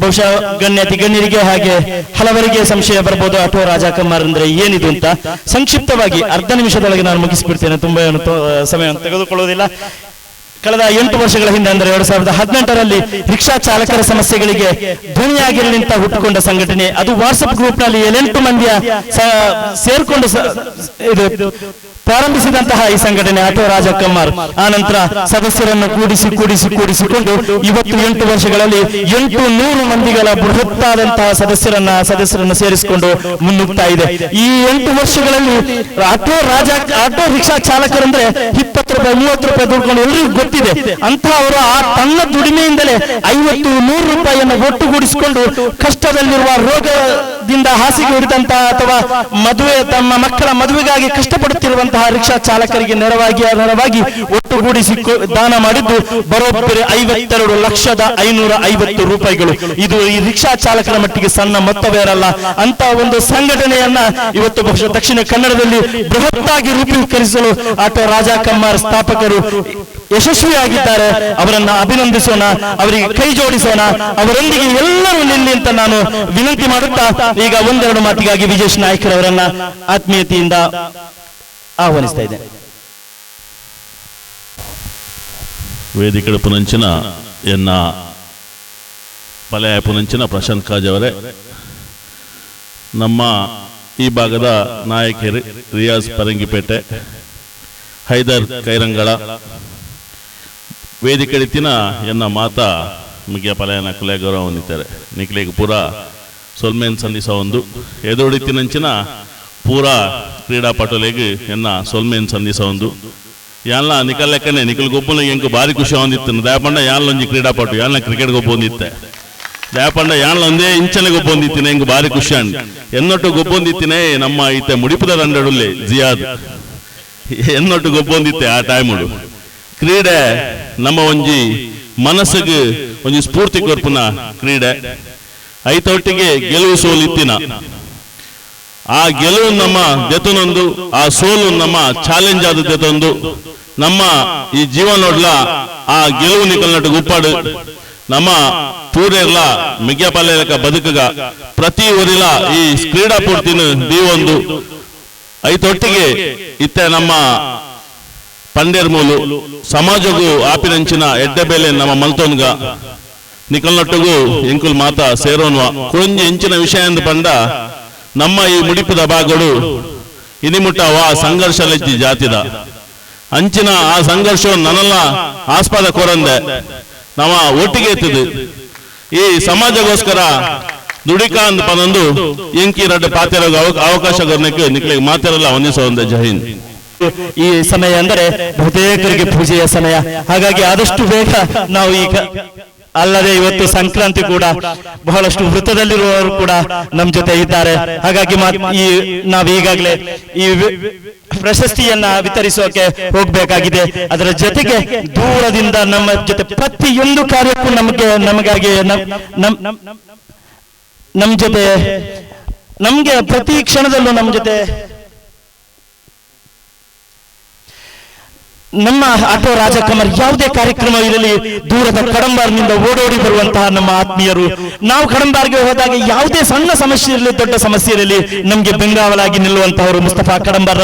ಬಹುಶಃ ಗಣ್ಯರಿಗೆ ಹಾಗೆ ಹಲವರಿಗೆ ಸಂಶಯ ಬರಬಹುದು, ಆಟೋ ರಾಜಕುಮಾರ್ ಅಂದ್ರೆ ಏನಿದು ಅಂತ. ಸಂಕ್ಷಿಪ್ತವಾಗಿ ಅರ್ಧ ನಿಮಿಷದೊಳಗೆ ನಾನು ಮುಗಿಸಿಬಿಡ್ತೇನೆ, ತುಂಬಾ ಸಮಯ ತೆಗೆದುಕೊಳ್ಳುವುದಿಲ್ಲ. ಕಳೆದ 8 ವರ್ಷಗಳ ಹಿಂದೆ ಅಂದ್ರೆ 2018ರಲ್ಲಿ ರಿಕ್ಷಾ ಚಾಲಕರ ಸಮಸ್ಯೆಗಳಿಗೆ ಧ್ವನಿಯಾಗಿರಲಿ ಅಂತ ಹುಟ್ಟುಕೊಂಡ ಸಂಘಟನೆ ಅದು. ವಾಟ್ಸ್ಆಪ್ ಗ್ರೂಪ್ ನಲ್ಲಿ 8 ಮಂದಿಯ ಸೇರ್ಕೊಂಡು ಇದು ಪ್ರಾರಂಭಿಸಿದಂತಹ ಈ ಸಂಘಟನೆ ಆಟೋ ರಾಜಕುಮಾರ್ ಆ ನಂತರ ಸದಸ್ಯರನ್ನು ಕೂಡಿಸಿಕೊಂಡು ಇವತ್ತು 8 ವರ್ಷಗಳಲ್ಲಿ 800 ಮಂದಿಗಳ ಬೃಹತ್ತಾದಂತಹ ಸದಸ್ಯರನ್ನ ಸೇರಿಸಿಕೊಂಡು ಮುನ್ನುಗ್ತಾ ಇದೆ. ಈ 8 ವರ್ಷಗಳಲ್ಲಿ ಆಟೋ ರಿಕ್ಷಾ ಚಾಲಕರಂದ್ರೆ 20 ರೂಪಾಯಿ 30 ರೂಪಾಯಿ ದುಡ್ಕೊಂಡು ಎಲ್ಲರಿಗೂ ಗೊತ್ತಿದೆ. ಅಂತಹವರು ಆ ತನ್ನ ದುಡಿಮೆಯಿಂದಲೇ 50-100 ರೂಪಾಯಿಯನ್ನು ಒಟ್ಟುಗೂಡಿಸಿಕೊಂಡು ಕಷ್ಟದಲ್ಲಿರುವ, ರೋಗದಿಂದ ಹಾಸಿಗೆ ಹಿಡಿದಂತಹ ಅಥವಾ ತಮ್ಮ ಮಕ್ಕಳ ಮದುವೆಗಾಗಿ ಕಷ್ಟಪಡುತ್ತಿರುವಂತಹ ರಿಕ್ಷಾ ಚಾಲಕರಿಗೆ ನೆರವಾಗಿ ಒಟ್ಟುಗೂಡಿಸಿ ದಾನ ಮಾಡಿದ್ದು ಬರೋಬ್ಬರಿ 52,550,000 ರೂಪಾಯಿಗಳು. ಇದು ಈ ರಿಕ್ಷಾ ಚಾಲಕರ ಮಟ್ಟಿಗೆ ಸಣ್ಣ ಮೊತ್ತವೇರಲ್ಲ. ಅಂತ ಒಂದು ಸಂಘಟನೆಯನ್ನ ಇವತ್ತು ಬಹುಶಃ ದಕ್ಷಿಣ ಕನ್ನಡದಲ್ಲಿ ಬೃಹತ್ತಾಗಿ ರೂಪೀಕರಿಸಲು ಆಟೋ ರಾಜಕುಮಾರ್ ಸ್ಥಾಪಕರು ಯಶಸ್ವಿಯಾಗಿದ್ದಾರೆ. ಅವರನ್ನ ಅಭಿನಂದಿಸೋಣ, ಅವರಿಗೆ ಕೈ ಜೋಡಿಸೋಣ, ಅವರೊಂದಿಗೆ ಎಲ್ಲರೂ ನಿಲ್ಲಿ ಅಂತ ನಾನು ವಿನಂತಿ ಮಾಡುತ್ತಾ ಈಗ ಒಂದೆರಡು ಮಾತಿಗಾಗಿ ವಿಜೇಶ್ ನಾಯ್ಕರವರನ್ನ ಆತ್ಮೀಯತೆಯಿಂದ ಆಹ್ವಾನಿಸ್ತಾ ಇದ್ದೇನೆ. ವೇದಿಕೆ ಪುನಂಚಿನ ಎನ್ನ ಪಲಯ ಪುನಂಚಿನ ಪ್ರಶಾಂತ್ ಕಾಜ್ ಅವರೇ, ನಮ್ಮ ಈ ಭಾಗದ ನಾಯಕರು ರಿಯಾಜ್ ಪರಂಗಿಪೇಟೆ, ಹೈದರ್ ಕೈರಂಗಳ, ವೇದಿಕೆಳಿತಿನ ಎನ್ನ ಮಾತ ಮುಗಿಯ ಪಲಯನ ಕುಲೆ ಗೌರವ ಹೊಂದಿದ್ದಾರೆ. ನಿಕ್ಲಿಗೆ ಪೂರ ಸೊಲ್ಮೇನ್ ಸಂದಿಸ ಒಂದು ಎದುರುಡಿತಿನಂಚಿನ ಪೂರ ಕ್ರೀಡಾಪಟುಲಿಗೆ ಎನ್ನ ಸೊಲ್ಮೇನ್ ಸಂದಿಸ ಒಂದು ಯಾನ್ಲ ನಿಕಲ್ ಲೆಕ್ಕನೆ ನಿಖಲ್ ಗೊಬ್ಬನ ಎಂಕು ಭಾರಿ ಖುಷಿ ಹೊಂದಿತ್ತು. ದಯಪಂಡ ಯಾನ್ಲೊಂಜಿ ಕ್ರೀಡಾಪಟು ಯಾನ್ಲ ಕ್ರಿಕೆಟ್ ಗೊಬ್ಬ ಹೊಂದಿತ್ತೆ. ದಯಪಂಡ ಯಾನ್ಲ ಒಂದೇ ಇಂಚನೆ ಗೊಬ್ಬ ಹೊಂದಿತ್ತಿನ ಎಂಕು ಭಾರಿ ಖುಷಿ ಅಂಡ್ ಎನ್ನೊಟ್ಟು ಗೊಬ್ಬ ಹೊಂದಿತ್ತಿನೇ ನಮ್ಮ ಈತೆ ಮುಡಿಪುದ ರಂಡಡುಲ್ಲೆ ಜಿಯಾದ್ ಎನ್ನೊಟ್ಟು ಗೊಬ್ಬ ಹೊಂದಿತ್ತೆ. ಆ ಟೈಮುಡು ಕ್ರೀಡೆ ನಮ್ಮ ಒಂಜಿ ಮನಸ್ಸಿಗೆ ಒಂಜಿ ಸ್ಫೂರ್ತಿ ಕೊರ್ಪುನ ಕ್ರೀಡೆ. ಐತೊಟ್ಟಿಗೆ ಗೆಲುವು ಸೋಲಿತ್ತಿನ ಆ ಗೆಲುವು ನಮ್ಮ ಜೊತೆನೊಂದು, ಆ ಸೋಲು ನಮ್ಮ ಚಾಲೆಂಜ್ ಆದ ಜೊತೆಂದು ನಮ್ಮ ಈ ಜೀವನೋಡ್ಲ ಆ ಗೆಲುವು ನಿಕಲ್ನಟ್ಟು ಗುಪ್ಪಾಡು ನಮ್ಮ ಪೂರೆಲ್ಲ ಮಿಗ್ಯಪಾಲೆಕ ಬದುಕಗ ಪ್ರತಿ ಊರಿಲ ಈ ಕ್ರೀಡಾಪೂರ್ತಿನ ದೀವೊಂದು ಐತೊಟ್ಟಿಗೆ ಇತ್ತೆ ನಮ್ಮ ಪಂಡೇರ್ ಮೂಲು ಸಮಾಜಗೂ ಆಪಿನಂಚಿನ ಎಡ್ಡೆಬೇಲೆ ನಮ್ಮ ಮಲ್ತೋನ್ಗ ನಿಕಲ್ನಟ್ಟುಗೂ ಎಂಕುಲ್ ಮಾತ ಸೇರೋನ್ವ ಕೊಂಜಿ ಎಂಚಿನ ವಿಷಯ ಎಂದು ಪಂಡ ನಮ್ಮ ಈ ಮುಡಿಪದ ಭಾಗಗಳು ಇನಿಮುಟ್ಟವ ಸಂಘರ್ಷಲೆಜ್ಜಿ ಜಾತಿದ ಅಂಚಿನ ಆ ಸಂಘರ್ಷವನ್ನು ನನ್ನೆಲ್ಲ ಆಸ್ಪದ ಕೊರಂದೆ ನಾವ ಒಟ್ಟಿಗೆ ಎತ್ತಿದ್ದು ಈ ಸಮಾಜಗೋಸ್ಕರ ದುಡಿಕಾಂದ್ ಪನೊಂದು ಎಂಕಿ ರಡ್ಡು ಪಾತೆರ ಅವಕಾಶ ಕೊರ್ನಕ್ಕೆ ನಿಕ್ಲಿಗೆ ಮಾತೆರಲ್ಲ ವಂದಿಸುವಂತೆ ಜೈ ಹಿಂದ್. ಈ ಸಮಯ ಅಂದರೆ ಬಹುತೇಕರಿಗೆ ಪೂಜೆಯ ಸಮಯ, ಹಾಗಾಗಿ ಆದಷ್ಟು ಬೇಗ ನಾವು ಈಗ ಅಲ್ಲದೆ ಇವತ್ತು ಸಂಕ್ರಾಂತಿ ಕೂಡ ಬಹಳಷ್ಟು ವೃತ್ತದಲ್ಲಿರುವವರು ಕೂಡ ನಮ್ಮ ಜೊತೆ ಇದ್ದಾರೆ. ಹಾಗಾಗಿ ನಾವು ಈಗಾಗಲೇ ಈ ಪ್ರಶಸ್ತಿಯನ್ನ ವಿತರಿಸೋಕೆ ಹೋಗ್ಬೇಕಾಗಿದೆ. ಅದರ ಜೊತೆಗೆ ದೂರದಿಂದ ನಮ್ಮ ಜೊತೆ ಪ್ರತಿಯೊಂದು ಕಾರ್ಯಕ್ಕೂ ನಮಗಾಗಿ ನಮ್ಮ ಜೊತೆ ನಮ್ಗೆ ಪ್ರತಿ ಕ್ಷಣದಲ್ಲೂ ನಮ್ಮ ಜೊತೆ ನಮ್ಮ ಆಟೋ ರಾಜಕುಮಾರ್ ಯಾವುದೇ ಕಾರ್ಯಕ್ರಮ ಇರಲಿ ದೂರದ ಕಡಂಬಾರ್ನಿಂದ ಓಡೋಡಿ ಬರುವಂತಹ ನಮ್ಮ ಆತ್ಮೀಯರು. ನಾವು ಕಡಂಬಾರ್ಗೆ ಹೋದಾಗ ಯಾವುದೇ ಸಣ್ಣ ಸಮಸ್ಯೆ ಇರಲಿ ದೊಡ್ಡ ಸಮಸ್ಯೆ ಇರಲಿ ನಮ್ಗೆ ಬೆಂಗಾವಲಾಗಿ ನಿಲ್ಲುವಂತಹವರು ಮುಸ್ತಫಾ ಕಡಂಬಾರ್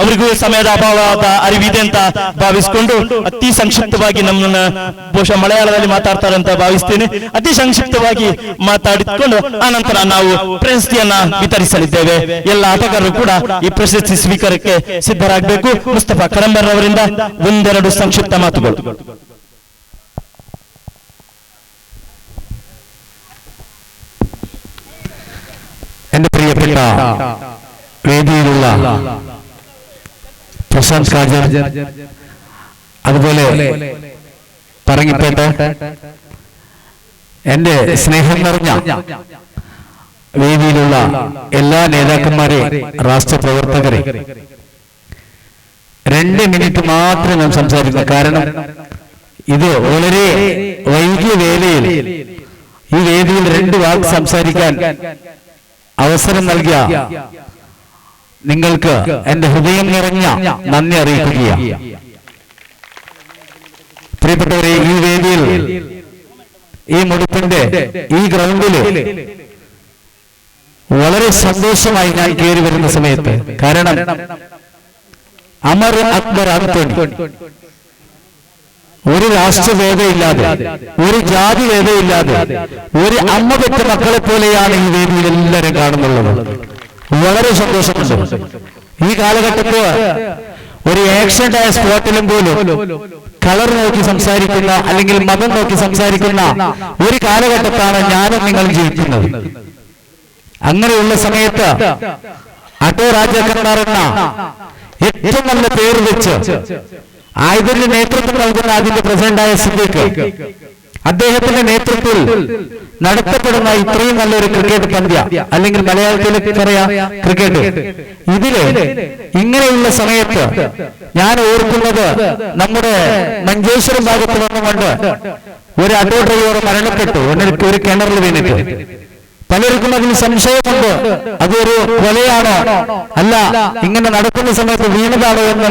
ಅವರಿಗೂ ಸಮಯದ ಅಭಾವದ ಅರಿವಿದೆ ಅಂತ ಭಾವಿಸಿಕೊಂಡು ಅತಿ ಸಂಕ್ಷಿಪ್ತವಾಗಿ ನಮ್ಮನ್ನ ಬಹುಶಃ ಮಲಯಾಳದಲ್ಲಿ ಮಾತಾಡ್ತಾರೆ ಅಂತ ಭಾವಿಸ್ತೇನೆ. ಅತಿ ಸಂಕ್ಷಿಪ್ತವಾಗಿ ಮಾತಾಡಿಕೊಂಡು ಆನಂತರ ನಾವು ಪ್ರಶಸ್ತಿಯನ್ನ ವಿತರಿಸಲಿದ್ದೇವೆ. ಎಲ್ಲ ಆಟಗಾರರು ಕೂಡ ಈ ಪ್ರಶಸ್ತಿ ಸ್ವೀಕಾರಕ್ಕೆ ಸಿದ್ಧರಾಗಬೇಕು. ಮುಸ್ತಫಾ ಕಡಂಬಾರ್ ಅವರಿಂದ ಒಂದೆರಡು ಸಂಕ್ಷಿಪ್ತ ಮಾತುಗಳು. എന്റെ പ്രിയപ്പെട്ട വേദിയിലുള്ള പ്രശാന്ത് കാജർ, അതുപോലെ പറങ്ങിപ്പേട്ട എന്റെ സ്നേഹം നിറഞ്ഞ വേദിയിലുള്ള എല്ലാ നേതാക്കന്മാരെ, രാഷ്ട്രീയ പ്രവർത്തകരെ, 2 മിനിറ്റ് മാത്രം ഞാൻ സംസാരിക്കുന്നു. കാരണം ഇത് വളരെ വൈകിയ വേളയിൽ ഈ വേദിയിൽ 2 വാക്ക് സംസാരിക്കാൻ അവസരം നൽകിയ നിങ്ങൾക്ക് എന്റെ ഹൃദയം നിറഞ്ഞ നന്ദി അറിയിക്കുകയാണ്. പ്രിയപ്പെട്ടവരെ, ഈ വേദിയിൽ, ഈ മുടിപ്പിന്റെ ഈ ഗ്രൗണ്ടില് വളരെ സന്തോഷമായി ഞാൻ കയറി വരുന്ന സമയത്ത്, കാരണം അമർ അക്ബർ ആന്റണി ഒരു രാഷ്ട്രഭേദമില്ലാതെ, ഒരു ജാതി ഭേദമില്ലാതെ, ഒരു അമ്മ പെറ്റ മക്കളെ പോലെയാണ് ഈ വേദിയിൽ എല്ലാവരും കാണുന്നുള്ളത്. വളരെ സന്തോഷമുണ്ട്. ഈ കാലഘട്ടത്തിൽ ഒരു ആക്സിഡന്റ് ആയ സ്പോട്ടിലും പോലും കളർ നോക്കി സംസാരിക്കുന്ന, അല്ലെങ്കിൽ മതം നോക്കി സംസാരിക്കുന്ന ഒരു കാലഘട്ടത്താണ് ഞാനും നിങ്ങൾ ജീവിക്കുന്നത്. അങ്ങനെയുള്ള സമയത്ത് ആട്ടോ രാജാക്കന്മാർ എന്ന ഏറ്റവും നല്ല പേര് വെച്ച് ഇതിന്റെ നേതൃത്വം നൽകുന്ന അതിന്റെ പ്രസിഡന്റായ സിദ്ദീഖ്, അദ്ദേഹത്തിന്റെ നേതൃത്വത്തിൽ നടത്തപ്പെടുന്ന ഇത്രയും നല്ലൊരു ക്രിക്കറ്റ് പന്ത്യ, അല്ലെങ്കിൽ മലയാളത്തിൽ പറയാം ക്രിക്കറ്റ്, ഇതില് ഇങ്ങനെയുള്ള സമയത്ത് ഞാൻ ഓർക്കുന്നത്, നമ്മുടെ മഞ്ചേശ്വരം ഭാഗത്ത് വന്നുകൊണ്ട് ഒരു ഓട്ടോ ഡ്രൈവർ മരണപ്പെട്ടു ഒരു കിണറിൽ വീണിട്ട്. പലർക്കും അതിന് സംശയമുണ്ട്, അതൊരു കൊലയാണോ അല്ല ഇങ്ങനെ നടക്കുന്ന സമയത്ത് വീണതാണോ എന്ന്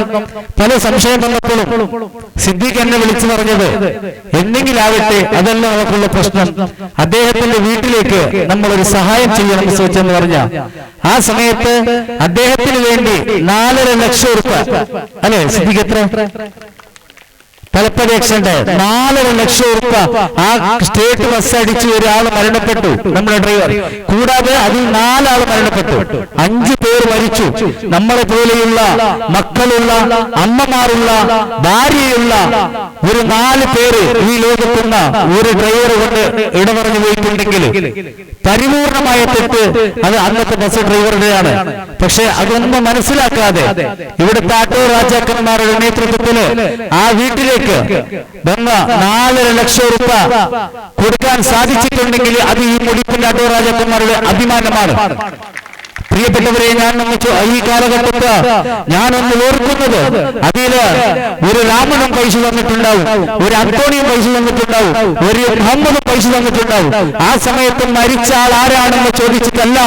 പല സംശയം വന്നപ്പോഴും സിദ്ദീഖ് എന്നെ വിളിച്ചു പറഞ്ഞത്, എന്തെങ്കിലാവട്ടെ അതല്ല നമുക്കുള്ള പ്രശ്നം, അദ്ദേഹത്തിന്റെ വീട്ടിലേക്ക് നമ്മളൊരു സഹായം ചെയ്യണം എന്ന് പറഞ്ഞ ആ സമയത്ത് അദ്ദേഹത്തിന് വേണ്ടി 4.5 ലക്ഷം രൂപ, അല്ലെ സിദ്ദീഖ്, എത്ര ഫലപ്രതീക്ഷയുണ്ട്, 4.5 ലക്ഷം രൂപ ആ സ്റ്റേറ്റ് ബസ് അടിച്ച് ഒരാൾ മരണപ്പെട്ടു, നമ്മുടെ ഡ്രൈവർ. കൂടാതെ അതിൽ 4 ആൾ മരണപ്പെട്ടു, 5 പേർ മരിച്ചു. നമ്മളെ പോലെയുള്ള മക്കളുള്ള, അമ്മമാരുള്ള, ഭാര്യയുള്ള ഒരു 4 പേര് ഈ ലോകത്തുന്ന ഒരു ഡ്രൈവർ കൊണ്ട് ഇടപറഞ്ഞു പോയിട്ടുണ്ടെങ്കിൽ പരിപൂർണമായ തെറ്റ് അത് അന്നത്തെ ബസ് ഡ്രൈവറുടെയാണ്. പക്ഷെ അതൊന്നും മനസ്സിലാക്കാതെ ഇവിടുത്തെ ആട്ടോ രാജാക്കന്മാരുടെ നേതൃത്വത്തിൽ ആ വീട്ടിലേക്ക് 4.5 ലക്ഷം രൂപ കൊടുക്കാൻ സാധിച്ചിട്ടുണ്ടെങ്കിൽ അത് ഈ മുടിപ്പിന്റെ ആട്ടോ രാജാക്കന്മാരുടെ അഭിമാനമാണ്. പ്രിയപ്പെട്ടവരെ, ഈ കാലഘട്ടത്ത് ഞാനൊന്ന് ഓർക്കുന്നത്, അതില് ഒരു രാമനും പൈസ തന്നിട്ടുണ്ടാവും, ഒരു അന്തോണിയും പൈസ തന്നിട്ടുണ്ടാവും, ഒരു മുഹമ്മദും പൈസ തന്നിട്ടുണ്ടാവും. ആ സമയത്ത് മരിച്ച ആൾ ആരാണെന്ന് ചോദിച്ചിട്ടല്ല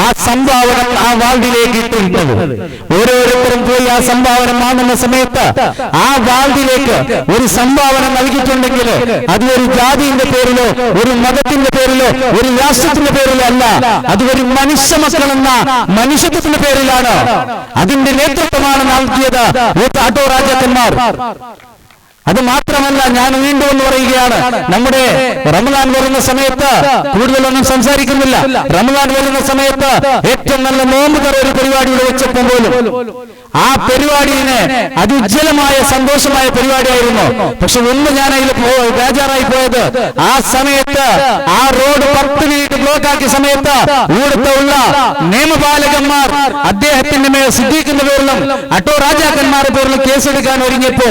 ആ സംഭാവന ആ വാൾഡിലേക്ക് ഇട്ടിരുന്നത്. ഓരോരുത്തരും പോയി ആ സംഭാവന വാങ്ങുന്ന സമയത്ത് ആ വാൾഡിലേക്ക് ഒരു സംഭാവന നൽകിയിട്ടുണ്ടെങ്കിൽ അത് ഒരു ജാതിയുടെ പേരിലോ, ഒരു മതത്തിന്റെ പേരിലോ, ഒരു രാഷ്ട്രത്തിന്റെ പേരിലോ അല്ല, അത് ഒരു മനുഷ്യ മക്കളെന്ന മനുഷ്യത്വത്തിന്റെ പേരിലാണ്. അതിന്റെ നേതൃത്വമാണ് നൽകിയത് ആട്ടോ രാജാക്കന്മാർ. അത് മാത്രമല്ല, ഞാൻ വീണ്ടും എന്ന് പറയുകയാണ്, നമ്മുടെ റമദാൻ വരുന്ന സമയത്ത് കൂടുതലൊന്നും സംസാരിക്കുന്നില്ല. റമദാൻ വരുന്ന സമയത്ത് ഏറ്റവും നല്ല നോമ്പ് തറ ഒരു പരിപാടിയുടെ വെച്ചപ്പോൾ പോലും ആ പരിപാടിയെ അത് ഉജ്ജ്വലമായ സന്തോഷമായ പരിപാടിയായിരുന്നു. പക്ഷെ ഒന്ന് ഞാൻ അതിൽ ബേജാറായി പോയത്, ആ സമയത്ത് ആ റോഡ് 10 മിനിറ്റ് ബ്ലോക്ക് ആക്കിയ സമയത്ത് ഇവിടുത്തെ ഉള്ള നിയമപാലകന്മാർ അദ്ദേഹത്തിന്റെ മേൽ സിദ്ദീഖിന്റെ പേരിലും അട്ടോ രാജാക്കന്മാരുടെ പേരിലും കേസെടുക്കാൻ ഒരുങ്ങിയപ്പോ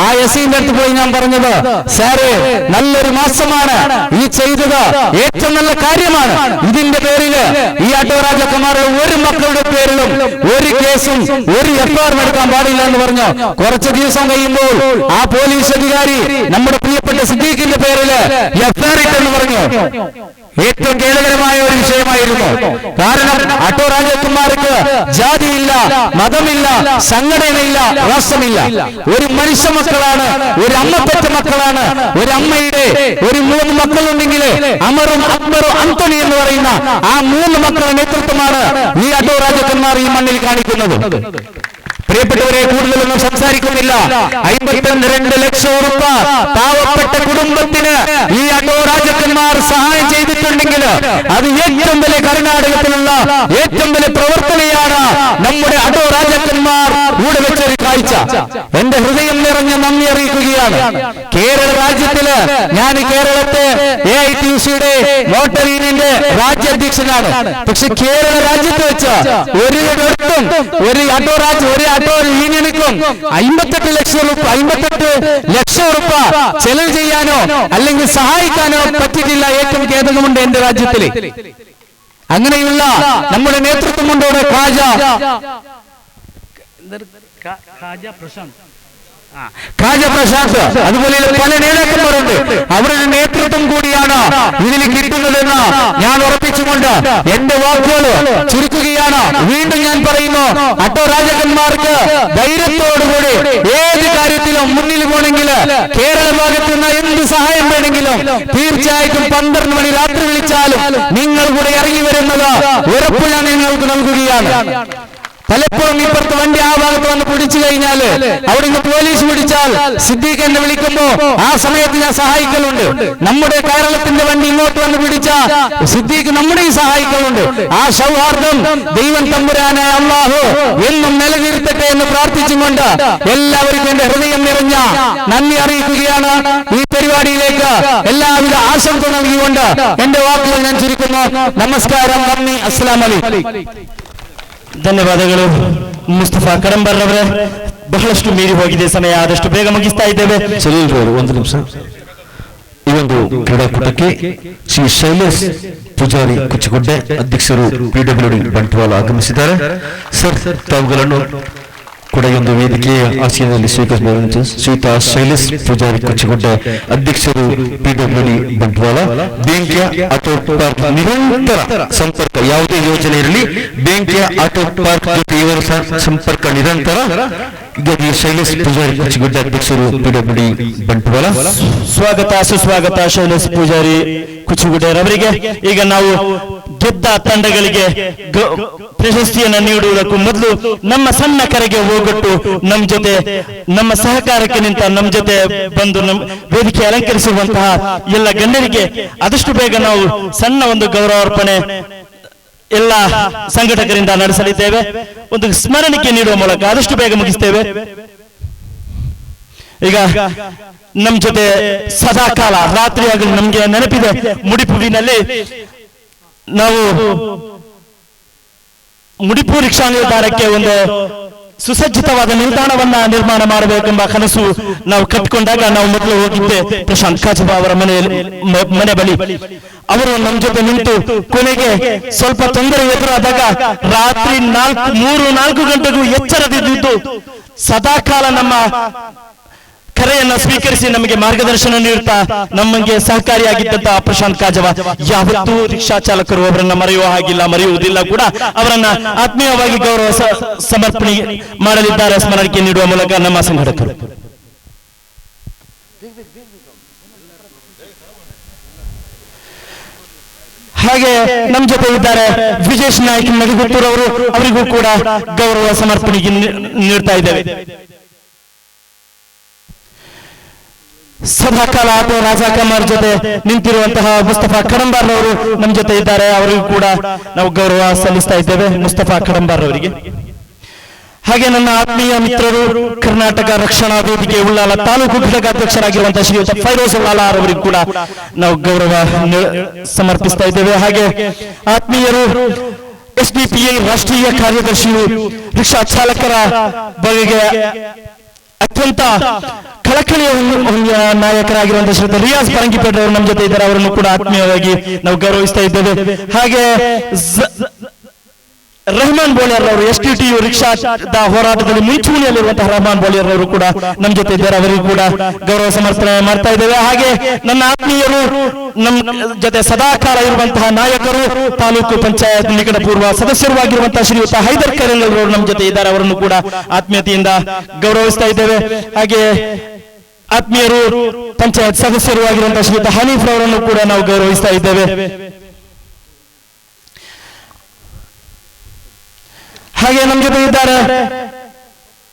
ആ എസിന്റെ അടുത്ത് പോയി ഞാൻ പറഞ്ഞത്, സാറേ നല്ലൊരു മാസമാണ് ഈ ചെയ്തത്, ഏറ്റവും നല്ല കാര്യമാണ്. ഇതിന്റെ പേരില് ഈ അട്ടോ രാജാക്കന്മാരുടെ ഒരു മക്കളുടെ പേരിലും ഒരു കേസും ഒരു എഫ്ഐആർ എടുക്കാൻ പാടില്ല എന്ന് പറഞ്ഞു. കുറച്ച് ദിവസം കഴിയുമ്പോൾ ആ പോലീസ് അധികാരി നമ്മുടെ പ്രിയപ്പെട്ട സിദ്ദീഖിന്റെ പേരിൽ എഫ്ഐആർ ഇട്ടെന്ന് പറഞ്ഞു. ഏറ്റവും ഖേദകരമായ ഒരു വിഷയമായിരുന്നു. കാരണം അട്ടോ രാജാക്കന്മാർക്ക് ജാതിയില്ല, മതമില്ല, സംഘടനയില്ല, രാഷ്ട്രമില്ല. ഒരു മനുഷ്യ മക്കളാണ്, ഒരു അമ്മപ്പെട്ട മക്കളാണ്. ഒരു അമ്മയുടെ ഒരു 3 മക്കളുണ്ടെങ്കിൽ അമറും അക്ബറും അന്തോണി എന്ന് പറയുന്ന ആ 3 മക്കളുടെ നേതൃത്വമാണ് ഈ അട്ടോ രാജാക്കന്മാർ ഈ മണ്ണിൽ കാണിക്കുന്നത്. പ്രിയപ്പെട്ടവരെ, കൂടുതലൊന്നും സംസാരിക്കുന്നില്ല. 52 ലക്ഷം രൂപ പാവപ്പെട്ട കുടുംബത്തിന് ഈ അട്ടോ രാജാക്കന്മാർ സഹായം ചെയ്തിട്ടുണ്ടെങ്കിൽ അത് ഏറ്റവും വലിയ കർണാടകത്തിലുള്ള ഏറ്റവും വലിയ പ്രവർത്തനയാണ് നമ്മുടെ അട്ടോ രാജാക്കന്മാർ ഇവിടെ വെച്ചൊരു കാഴ്ച. എന്റെ ഹൃദയം നിറഞ്ഞ നന്ദി അറിയിക്കുകയാണ്. കേരള രാജ്യത്തില് ഞാൻ കേരളത്തെ AITUCയുടെ മോട്ടോർ യൂണിയന്റെ രാജ്യാധ്യക്ഷനാണ്. പക്ഷെ കേരള രാജ്യത്ത് വെച്ച് ഒരു അട്ടോ യൂണിയനിക്കും 58 ലക്ഷം രൂപ ചെലവ് ചെയ്യാനോ അല്ലെങ്കിൽ സഹായിക്കാനോ പറ്റിയിട്ടില്ല. ഏറ്റവും ഖേദകമുണ്ട് എന്റെ രാജ്യത്തില്. അങ്ങനെയുള്ള നമ്മുടെ നേതൃത്വമുണ്ട്. ഖാജ പ്രശാന്ത്, അതുപോലെ പല നേതാക്കന്മാരുണ്ട്. അവരുടെ നേതൃത്വം കൂടിയാണ് ഇതിൽ കിട്ടുന്നതെന്ന് ഞാൻ ഉറപ്പിച്ചുകൊണ്ട് എന്റെ വാക്കുകൾ ചുരുക്കുകയാണ്. വീണ്ടും ഞാൻ പറയുന്നു, അട്ടോ രാജാക്കന്മാർക്ക് ധൈര്യത്തോടുകൂടി ഏത് കാര്യത്തിലും മുന്നിൽ പോകണമെങ്കിൽ കേരള ഭാഗത്ത് നിന്ന് എന്ത് സഹായം വേണമെങ്കിലും തീർച്ചയായിട്ടും 12 മണി രാത്രി വിളിച്ചാലും നിങ്ങൾ കൂടെ ഇറങ്ങി വരുന്നത് ഉറപ്പ് ഞാൻ നിങ്ങൾക്ക് നൽകുകയാണ്. പലപ്പോഴും ഇപ്പുറത്ത് വണ്ടി ആ ഭാഗത്ത് വന്ന് പിടിച്ചു കഴിഞ്ഞാൽ അവിടെ നിന്ന് പോലീസ് പിടിച്ചാൽ സിദ്ദീഖ് എന്നെ വിളിക്കുമ്പോ ആ സമയത്ത് ഞാൻ സഹായിക്കലുണ്ട്. നമ്മുടെ കേരളത്തിന്റെ വണ്ടി ഇങ്ങോട്ട് വന്ന് പിടിച്ച സിദ്ദീഖ് നമ്മുടെയും സഹായിക്കലുണ്ട്. ആ സൗഹാർദ്ദം ദൈവം തമ്പുരാനായ അല്ലാഹു എന്നും നിലനിർത്തട്ടെ എന്ന് പ്രാർത്ഥിച്ചുകൊണ്ട് എല്ലാവർക്കും എന്റെ ഹൃദയം നിറഞ്ഞ നന്ദി അറിയിക്കുകയാണ്. ഈ പരിപാടിയിലേക്ക് എല്ലാവിധ ആശംസ നൽകിക്കൊണ്ട് എന്റെ വാക്കുകൾ ഞാൻ ചുരുക്കുന്നു. നമസ്കാരം, നന്ദി, അസ്സലാമു അലൈക്കും. ಧನ್ಯವಾದಗಳು ಮುಸ್ತಫಾ ಕಡಂಬರ್ರವರೇ. ಬಹಳಷ್ಟು ಮೀರಿ ಹೋಗಿದೆ ಸಮಯ, ಆದಷ್ಟು ಬೇಗ ಮುಗಿಸ್ತಾ ಇದ್ದೇವೆ. ಒಂದು ನಿಮಿಷ. ಈ ಒಂದು ಕ್ರೀಡಾಕೂಟಕ್ಕೆ ಶ್ರೀ ಶೈಲೇಶ್ ಪೂಜಾರಿ ಕುಚ್ಚಗುಡ್ಡೆ ಅಧ್ಯಕ್ಷರು PWD ಬಂಟ್ವಾಳ ಆಗಮಿಸಿದ್ದಾರೆ. ಸರ್, ತಾವುಗಳನ್ನು ಕೂಡ ಈ ಒಂದು ವೇದಿಕೆಯ ಆಸೀನದಲ್ಲಿ ಸ್ವೀಕರಿಸಬಹುದು. ಶ್ರೀಯುತ ಶೈಲೇಶ್ ಪೂಜಾರಿ ಕುಚ್ಚಗುಡ್ಡೆ ಅಧ್ಯಕ್ಷರು PWD ಬಂಟ್ವಾಳ. ಬೆಂಕಿಯ ಆಟೋ ಪಾರ್ಕ್ ನಿರಂತರ ಸಂಪರ್ಕ, ಯಾವುದೇ ಯೋಜನೆ ಇರಲಿ ಬೆಂಕಿಯ ಆಟೋ ಪಾರ್ಕ್ ಜೊತೆ ಇವರ ಸಂಪರ್ಕ ನಿರಂತರ. ಹೀಗಾಗಿ ಶೈಲೇಶ್ ಪೂಜಾರಿ ಕುಚ್ಚಗುಡ್ಡೆ ಅಧ್ಯಕ್ಷರು PWD ಬಂಟ್ವಾಳ. ಸ್ವಾಗತ ಸುಸ್ವಾಗತ ಶೈಲೇಶ್ ಪೂಜಾರಿ ಕುಚ್ಚುಗುಡ್ಡೆರವರಿಗೆ. ಈಗ ನಾವು ಗೆದ್ದ ತಂಡಗಳಿಗೆ ಪ್ರಶಸ್ತಿಯನ್ನು ನೀಡುವುದಕ್ಕೂ ಮೊದಲು ನಮ್ಮ ಸಣ್ಣ ಕರೆಗೆ ಹೋಗೊಟ್ಟು ನಮ್ಮ ಜೊತೆ ನಮ್ಮ ಸಹಕಾರಕ್ಕೆ ನಿಂತ ನಮ್ಮ ಜೊತೆ ಬಂದು ವೇದಿಕೆ ಅಲಂಕರಿಸಿರುವಂತಹ ಎಲ್ಲ ಗಣ್ಯರಿಗೆ ಆದಷ್ಟು ಬೇಗ ನಾವು ಸಣ್ಣ ಒಂದು ಗೌರವಾರ್ಪಣೆ ಎಲ್ಲ ಸಂಘಟಕರಿಂದ ನಡೆಸಲಿದ್ದೇವೆ. ಒಂದು ಸ್ಮರಣಿಕೆ ನೀಡುವ ಮೂಲಕ ಆದಷ್ಟು ಬೇಗ ಮುಗಿಸ್ತೇವೆ. ಈಗ ನಮ್ಮ ಜೊತೆ ಸದಾಕಾಲ ರಾತ್ರಿಯಾಗಲು ನಮ್ಗೆ ನೆನಪಿದೆ, ಮುಡಿಪುವಿನಲ್ಲಿ ನಾವು ಮುಡಿಪು ರಿಕ್ಷಾ ನಿಲ್ದಾಣಕ್ಕೆ ಒಂದು ಸುಸಜ್ಜಿತವಾದ ನಿಲ್ದಾಣವನ್ನ ನಿರ್ಮಾಣ ಮಾಡಬೇಕೆಂಬ ಕನಸು ನಾವು ಕಟ್ಕೊಂಡಾಗ ನಾವು ಮೊದಲು ಹೋಗಿದ್ದೆ ಪ್ರಶಾಂತ್ ಕಾಜಬಾ ಅವರ ಮನೆ ಬಳಿ. ಅವರು ನಮ್ಮ ಜೊತೆ ನಿಂತು ಕೊನೆಗೆ ಸ್ವಲ್ಪ ತೊಂದರೆ ಎದುರಾದಾಗ ರಾತ್ರಿ 3-4 ಗಂಟೆಗೂ ಎಚ್ಚರದಿದ್ದು ಸದಾಕಾಲ ನಮ್ಮ ಕರೆಯನ್ನ ಸ್ವೀಕರಿಸಿ ನಮಗೆ ಮಾರ್ಗದರ್ಶನ ನೀಡುತ್ತಾ ನಮಗೆ ಸಹಕಾರಿಯಾಗಿದ್ದಂತಹ ಪ್ರಶಾಂತ್ ಕಾಜವಾ ಯಾವತ್ತೂ ರಿಕ್ಷಾ ಚಾಲಕರು ಅವರನ್ನ ಮರೆಯುವುದಿಲ್ಲ ಕೂಡ. ಅವರನ್ನ ಆತ್ಮೀಯವಾಗಿ ಗೌರವ ಸಮರ್ಪಣೆ ಮಾಡಲಿದ್ದಾರೆ ಸ್ಮರಣಿಕೆ ನೀಡುವ ಮೂಲಕ ನಮ್ಮ ಸಂಘಟಕರು. ಹಾಗೆ ನಮ್ಮ ಜೊತೆ ಇದ್ದಾರೆ ವಿಜೇಶ್ ನಾಯ್ಕ ನಡಿಗುತ್ತೂರ್ ಅವರು, ಅವರಿಗೂ ಕೂಡ ಗೌರವ ಸಮರ್ಪಣೆಗೆ ನೀಡ್ತಾ ಇದ್ದೇವೆ. ಸದಾಕಾಲ ಆಟೋ ರಾಜಾಕಮಾರ್ ಜೊತೆ ನಿಂತಿರುವಂತಹ ಮುಸ್ತಫಾ ಕಡಂಬಾರ್ ಅವರು ನಮ್ಮ ಜೊತೆ ಇದ್ದಾರೆ, ಅವರಿಗೂ ಕೂಡ ನಾವು ಗೌರವ ಸಲ್ಲಿಸ್ತಾ ಇದ್ದೇವೆ ಮುಸ್ತಫಾ ಕಡಂಬಾರ್ ಅವರಿಗೆ. ಹಾಗೆ ನನ್ನ ಆತ್ಮೀಯ ಮಿತ್ರರು ಕರ್ನಾಟಕ ರಕ್ಷಣಾ ವೇದಿಕೆ ಉಳ್ಳಾಲ ತಾಲೂಕು ಘಟಕಾಧ್ಯಕ್ಷರಾಗಿರುವಂತಹ ಶ್ರೀಯುತ ಫೈರೋಜ್ ಉಳ್ಳಾಲ ಅವರಿಗೂ ಕೂಡ ನಾವು ಗೌರವ ಸಮರ್ಪಿಸ್ತಾ ಇದ್ದೇವೆ. ಹಾಗೆ ಆತ್ಮೀಯರು SDPI ರಾಷ್ಟ್ರೀಯ ಕಾರ್ಯದರ್ಶಿಯು ರಿಕ್ಷಾ ಚಾಲಕರ ಬಗೆಗೆ ಅತ್ಯಂತ ಕಳಕಳಿಯ ನಾಯಕರಾಗಿರುವಂತಹ ಶ್ರೀಯುತ ರಿಯಾಜ್ ಪರಂಗಿಪೇಟೆ ಅವರು ನಮ್ಮ ಜೊತೆ ಇದ್ದಾರೆ. ಅವರನ್ನು ಕೂಡ ಆತ್ಮೀಯವಾಗಿ ನಾವು ಗೌರವಿಸ್ತಾ ಇದ್ದೇವೆ. ಹಾಗೆ ರೆಹಮಾನ್ ಬೋಳಿಯರ್ ಅವರು STTU ರಿಕ್ಷಾದ ಹೋರಾಟದಲ್ಲಿ ಮುಂಚೂಣಿಯಲ್ಲಿರುವಂತಹ ರೆಹಮಾನ್ ಬೋಳಿಯರ್ ಅವರು ಕೂಡ ನಮ್ಮ ಜೊತೆ ಇದ್ದಾರೆ. ಅವರಿಗೂ ಕೂಡ ಗೌರವ ಸಮರ್ಪಣೆ ಮಾಡ್ತಾ ಇದ್ದೇವೆ. ಹಾಗೆ ನನ್ನ ಆತ್ಮೀಯರು ನಮ್ಮ ಜೊತೆ ಸದಾಕಾಲ ಇರುವಂತಹ ನಾಯಕರು ತಾಲೂಕು ಪಂಚಾಯತ್ ನಿಕಟ ಪೂರ್ವ ಸದಸ್ಯರು ಶ್ರೀಯುತ ಹೈದರ್ ಕರೆಲ್ ಅವರು ನಮ್ಮ ಜೊತೆ ಇದ್ದಾರೆ. ಅವರನ್ನು ಕೂಡ ಆತ್ಮೀಯತೆಯಿಂದ ಗೌರವಿಸ್ತಾ ಇದ್ದೇವೆ. ಹಾಗೆ ಆತ್ಮೀಯರು ಪಂಚಾಯತ್ ಸದಸ್ಯರು ಆಗಿರುವಂತಹ ಶ್ರೀಯುತ ಹನೀಫ್ ಅವರನ್ನು ಕೂಡ ನಾವು ಗೌರವಿಸ್ತಾ ಇದ್ದೇವೆ. ಹಾಗೆ ನಮ್ಮ ಜೊತೆ ಇದ್ದಾರೆ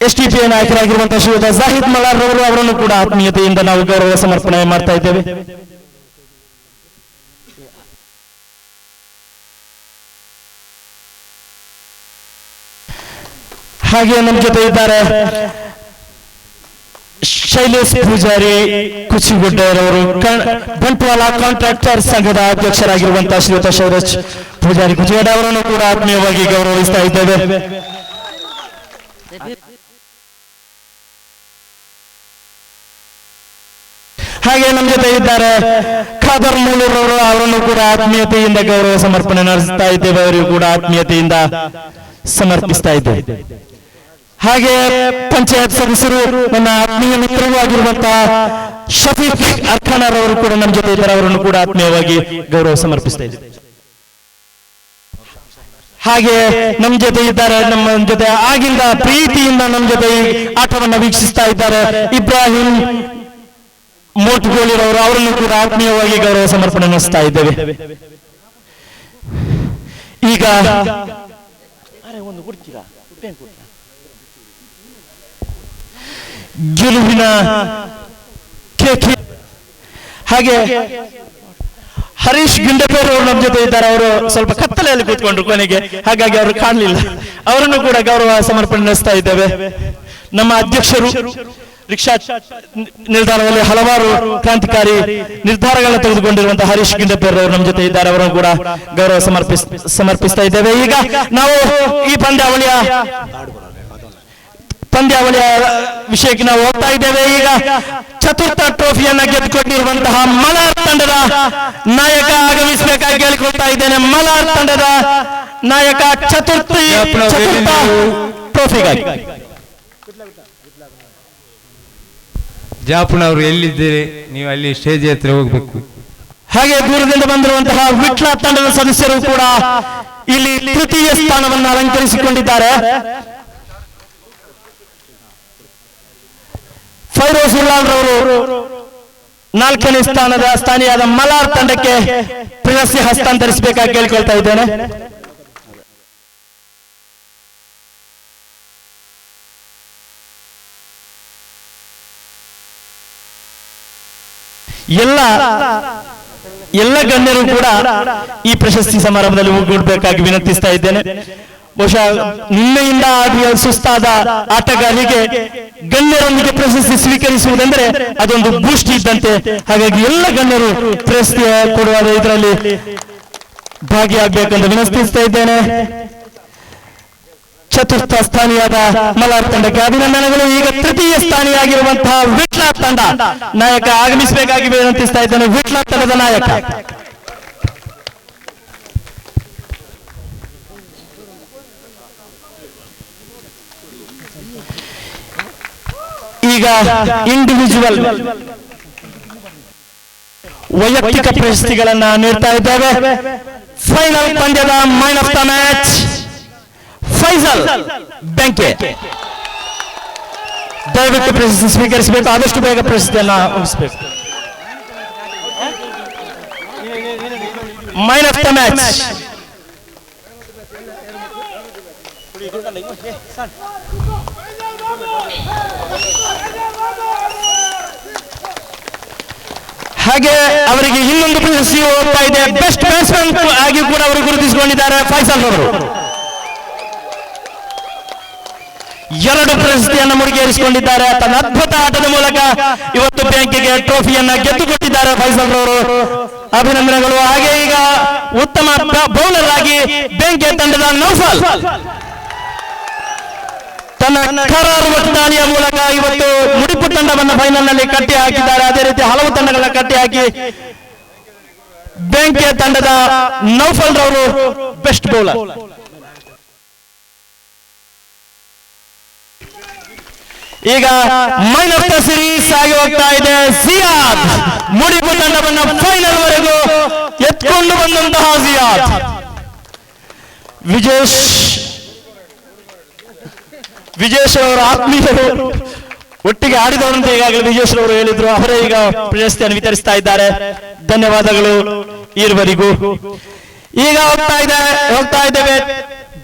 SDPI ನಾಯಕರಾಗಿರುವಂತಹ ಶ್ರೀಯುತ ಜಾಹಿದ್ ಮಲಾರ್ ಅವರು. ಅವರನ್ನು ಕೂಡ ಆತ್ಮೀಯತೆಯಿಂದ ನಾವು ಗೌರವ ಸಮರ್ಪಣೆ ಮಾಡ್ತಾ ಇದ್ದೇವೆ. ಹಾಗೆ ನಮ್ಮ ಜೊತೆ ಇದ್ದಾರೆ ಶೈಲೇಶ್ ಪೂಜಾರಿ ಕುಚಿಗುಡ್ಡೆಯರವರು, ಬಂಟ್ವಾಳ ಕಾಂಟ್ರಾಕ್ಟರ್ ಸಂಘದ ಅಧ್ಯಕ್ಷರಾಗಿರುವಂತಹ ಶ್ರೀಯುತ ಶೈಲೇಶ್ ಪೂಜಾರಿ ಕುಚಿಗುಡ್ಡೆ ಅವರನ್ನು ಕೂಡ ಆತ್ಮೀಯವಾಗಿ ಗೌರವಿಸ್ತಾ ಇದ್ದೇವೆ. ಹಾಗೆ ನಮ್ಮ ಜೊತೆ ಇದ್ದಾರೆ ಖಾದರ್ ಮೂಲೂರವರು. ಅವರನ್ನು ಕೂಡ ಆತ್ಮೀಯತೆಯಿಂದ ಗೌರವ ಸಮರ್ಪಣೆ ನಡೆಸ್ತಾ ಇದ್ದೇವೆ. ಅವರಿಗೂ ಕೂಡ ಆತ್ಮೀಯತೆಯಿಂದ ಸಮರ್ಪಿಸ್ತಾ ಇದ್ದೇವೆ. ಹಾಗೆ ಪಂಚಾಯತ್ ಸದಸ್ಯರು ನನ್ನ ಆತ್ಮೀಯ ಮಿತ್ರರು ಆಗಿರುವಂತಹ ಶಫೀಕ್ ಅರ್ಖಾನರ್ ಅವರು ಕೂಡ ನಮ್ಮ ಜೊತೆ ಇದ್ದಾರೆ. ಅವರನ್ನು ಕೂಡ ಆತ್ಮೀಯವಾಗಿ ಗೌರವ ಸಮರ್ಪಿಸ್ತಾ ಇದ್ದೇವೆ. ಹಾಗೆ ನಮ್ಮ ಜೊತೆ ಇದ್ದಾರೆ, ನಮ್ಮ ಜೊತೆ ಆಗಿಂದ ಪ್ರೀತಿಯಿಂದ ನಮ್ಮ ಜೊತೆ ಈ ಆಟವನ್ನು ವೀಕ್ಷಿಸ್ತಾ ಇದ್ದಾರೆ ಇಬ್ರಾಹಿಂ ಮೋಟ್ಗೋಳಿರವರು. ಅವರನ್ನು ಕೂಡ ಆತ್ಮೀಯವಾಗಿ ಗೌರವ ಸಮರ್ಪಣೆ ನಡೆಸ್ತಾ ಇದ್ದೇವೆ. ಈಗ ಗೆಲುವಿನ ಕೇಕೆ ಹಾಗೆ ಹರೀಶ್ ಗಿಂಡಪೇರ್ ಅವರು ನಮ್ಮ ಜೊತೆ ಇದ್ದಾರೆ. ಅವರು ಸ್ವಲ್ಪ ಕತ್ತಲೆಯಲ್ಲಿ ಕೂತ್ಕೊಂಡ್ರು ಕೊನೆಗೆ, ಹಾಗಾಗಿ ಅವರು ಕಾಣಲಿಲ್ಲ. ಅವರನ್ನು ಕೂಡ ಗೌರವ ಸಮರ್ಪಣೆ ನಡೆಸ್ತಾ ಇದ್ದೇವೆ. ನಮ್ಮ ಅಧ್ಯಕ್ಷರು ರಿಕ್ಷಾ ನಿಲ್ದಾಣದಲ್ಲಿ ಹಲವಾರು ಕ್ರಾಂತಿಕಾರಿ ನಿರ್ಧಾರಗಳನ್ನು ತೆಗೆದುಕೊಂಡಿರುವಂತಹ ಹರೀಶ್ ಗಿಂಡಪೇರ್ ಅವರು ನಮ್ಮ ಜೊತೆ ಇದ್ದಾರೆ. ಅವರನ್ನು ಕೂಡ ಗೌರವ ಸಮರ್ಪಿಸ್ತಾ ಇದ್ದೇವೆ. ಈಗ ನಾವು ಈ ಪಂದ್ಯಾವಳಿಯ ವಿಷಯಕ್ಕೆ ನಾವು ಹೋಗ್ತಾ ಇದ್ದೇವೆ. ಈಗ ಚತುರ್ಥ ಟ್ರೋಫಿಯನ್ನ ಗೆದ್ದುಕೊಂಡಿರುವಂತಹ ಮಲಾರ್ ತಂಡದ ನಾಯಕ ಆಗಮಿಸಬೇಕಾಗಿ ಕೇಳಿಕೊಳ್ತಾ ಇದ್ದೇನೆ. ಮಲಾರ್ ತಂಡದ ನಾಯಕ ಚತುರ್ಥ ಟ್ರೋಫಿಗಾಗಿ ಜಾಪುಣವರು ಎಲ್ಲಿದ್ದೀರಿ? ನೀವು ಅಲ್ಲಿ ಸ್ಟೇಜ್ ಹತ್ರ ಹೋಗ್ಬೇಕು. ಹಾಗೆ ದೂರದಿಂದ ಬಂದಿರುವಂತಹ ವಿಟ್ಲ ತಂಡದ ಸದಸ್ಯರು ಕೂಡ ಇಲ್ಲಿ ತೃತೀಯ ಸ್ಥಾನವನ್ನು ಅಲಂಕರಿಸಿಕೊಂಡಿದ್ದಾರೆ. ಫೈರೋಜ್ ಉಳ್ಳಾಲ್ ರವರು 4ನೇ ಸ್ಥಾನಿಯಾದ ಮಲಾರ್ ತಂಡಕ್ಕೆ ಪ್ರಶಸ್ತಿ ಹಸ್ತಾಂತರಿಸಬೇಕಾಗಿ ಕೇಳಿಕೊಳ್ತಾ ಇದ್ದೇನೆ. ಎಲ್ಲ ಗಣ್ಯರು ಕೂಡ ಈ ಪ್ರಶಸ್ತಿ ಸಮಾರಂಭದಲ್ಲಿ ಒಗ್ಗೂಡಬೇಕಾಗಿ ವಿನಂತಿಸ್ತಾ ಇದ್ದೇನೆ. ಬಹುಶಃ ನಿನ್ನೆಯಿಂದ ಸುಸ್ತಾದ ಆಟಗಾರರಿಗೆ ಗಣ್ಯರೊಂದಿಗೆ ಪ್ರಶಸ್ತಿ ಸ್ವೀಕರಿಸುವುದೆಂದರೆ ಅದೊಂದು ಬೂಸ್ಟ್ ಇದ್ದಂತೆ. ಹಾಗಾಗಿ ಎಲ್ಲ ಗಣ್ಯರು ಪ್ರಶಸ್ತಿ ಕೊಡುವ ಇದರಲ್ಲಿ ಭಾಗಿಯಾಗಬೇಕೆಂದು ವಿನಂತಿಸ್ತಾ ಇದ್ದೇನೆ. ಚತುರ್ಥ ಸ್ಥಾನಿಯಾದ ಮಲಾರ್ ತಂಡಕ್ಕೆ ಅಭಿನಂದನೆಗಳು. ಈಗ ತೃತೀಯ ಸ್ಥಾನಿಯಾಗಿರುವಂತಹ ವಿಟ್ಲ ತಂಡ ನಾಯಕ ಆಗಮಿಸಬೇಕಾಗಿ ವಿನಂತಿಸ್ತಾ ಇದ್ದೇನೆ. ವಿಟ್ಲ ತಂಡದ ನಾಯಕ ಈಗ ಇಂಡಿವಿಜುವಲ್ ವೈಯಕ್ತಿಕ ಪ್ರಶಸ್ತಿಗಳನ್ನ ನೀಡ್ತಾ ಇದ್ದೇವೆ. ಫೈನಲ್ ಪಂದ್ಯದ man of the match Faisal ಬೆಂಕೆ. ದಯವಿಟ್ಟು ಪ್ರಶಸ್ತಿ ಸ್ವೀಕರಿಸಬೇಕು. ಆದಷ್ಟು ಬೇಗ ಪ್ರಶಸ್ತಿಯನ್ನ ಮುಗಿಸಬೇಕು. ಮ್ಯಾನ್ ಆಫ್ ದ ಮ್ಯಾಚ್ ಹಾಗೆ ಅವರಿಗೆ ಇನ್ನೊಂದು ಪ್ರಶಸ್ತಿ ಹೋಗ್ತಾ ಇದೆ. ಬೆಸ್ಟ್ ಬ್ಯಾಟ್ಸ್ಮನ್ ಆಗಿ ಕೂಡ ಅವರು ಗುರುತಿಸಿಕೊಂಡಿದ್ದಾರೆ ಫೈಸಲ್ ಅವರು. 2 ಪ್ರಶಸ್ತಿಯನ್ನು ಮುಡಿಗೇರಿಸಿಕೊಂಡಿದ್ದಾರೆ. ತನ್ನ ಅದ್ಭುತ ಆಟದ ಮೂಲಕ ಇವತ್ತು ಬ್ಯಾಂಕಿಗೆ ಟ್ರೋಫಿಯನ್ನ ಗೆದ್ದುಕೊಟ್ಟಿದ್ದಾರೆ ಫೈಸಲ್ ರವರು. ಅಭಿನಂದನೆಗಳು. ಹಾಗೆ ಈಗ ಉತ್ತಮ ಬೌಲರ್ ಆಗಿ ಬ್ಯಾಂಕಿಯ ತಂಡದ ನೌಫಲ್ ತನ್ನ ಕರಾರುವ ದಾಳಿಯ ಮೂಲಕ ಇವತ್ತು ಮುಡಿಪು ತಂಡವನ್ನು ಫೈನಲ್ ನಲ್ಲಿ ಕಟ್ಟಿ ಹಾಕಿದ್ದಾರೆ. ಅದೇ ರೀತಿ ಹಲವು ತಂಡಗಳನ್ನ ಕಟ್ಟಿ ಹಾಕಿ ಬ್ಯಾಂಕಿಯ ತಂಡದ ನೌಫಲ್ ರವರು ಬೆಸ್ಟ್ ಬೌಲರ್. ಈಗ ಮೈನ್ ಆಫ್ ದ ಸೀರೀಸ್ ಆಗಿ ಹೋಗ್ತಾ ಇದೆ. ಜಿಯಾದ್ ಮುಡಿಪು ತಂಡವನ್ನು ಫೈನಲ್ ವರೆಗೂ ಎತ್ಕೊಂಡು ಬಂದಂತಹ ಜಿಯಾದ್. ವಿಜೇಶ್ ಅವರ ಆತ್ಮೀಯರು ಒಟ್ಟಿಗೆ ಆಡಿದವರಂತೆ ಈಗಾಗಲೇ ವಿಜೇಶ್ ಅವರು ಹೇಳಿದ್ರು. ಅವರೇ ಈಗ ಪ್ರಶಸ್ತಿಯನ್ನು ವಿತರಿಸ್ತಾ ಇದ್ದಾರೆ. ಧನ್ಯವಾದಗಳು ಇರುವರಿಗೂ. ಈಗ ಹೋಗ್ತಾ ಇದ್ದೇವೆ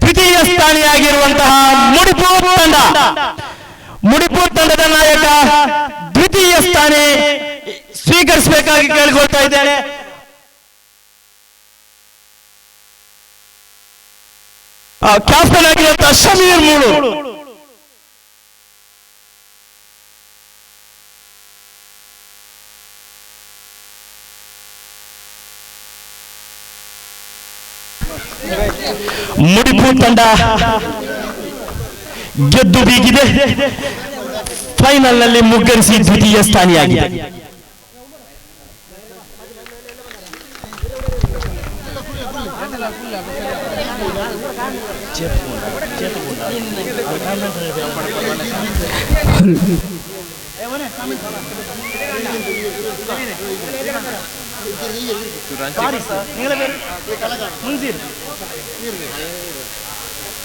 ದ್ವಿತೀಯ ಸ್ಥಾನಿಯಾಗಿರುವಂತಹ ಮುಡಿಪು ತಂಡದ ನಾಯಕ ದ್ವಿತೀಯ ಸ್ಥಾನಿ ಸ್ವೀಕರಿಸಬೇಕಾಗಿ ಕೇಳಿಕೊಳ್ತಾ ಇದ್ದೇನೆ. ಕ್ಯಾಪ್ಟನ್ ಆಗಿರುವಂತಹ ಶಮೀರ್ ಮೂಳು. ಮುಡಿಪು ತಂಡ ಗೆದ್ದು ಬೀಗಿದೆ. ಫೈನಲ್ ನಲ್ಲಿ ಮುಗ್ಗರಿಸಿ ದ್ವಿತೀಯ ಸ್ಥಾನಿಯಾಗಿದೆ.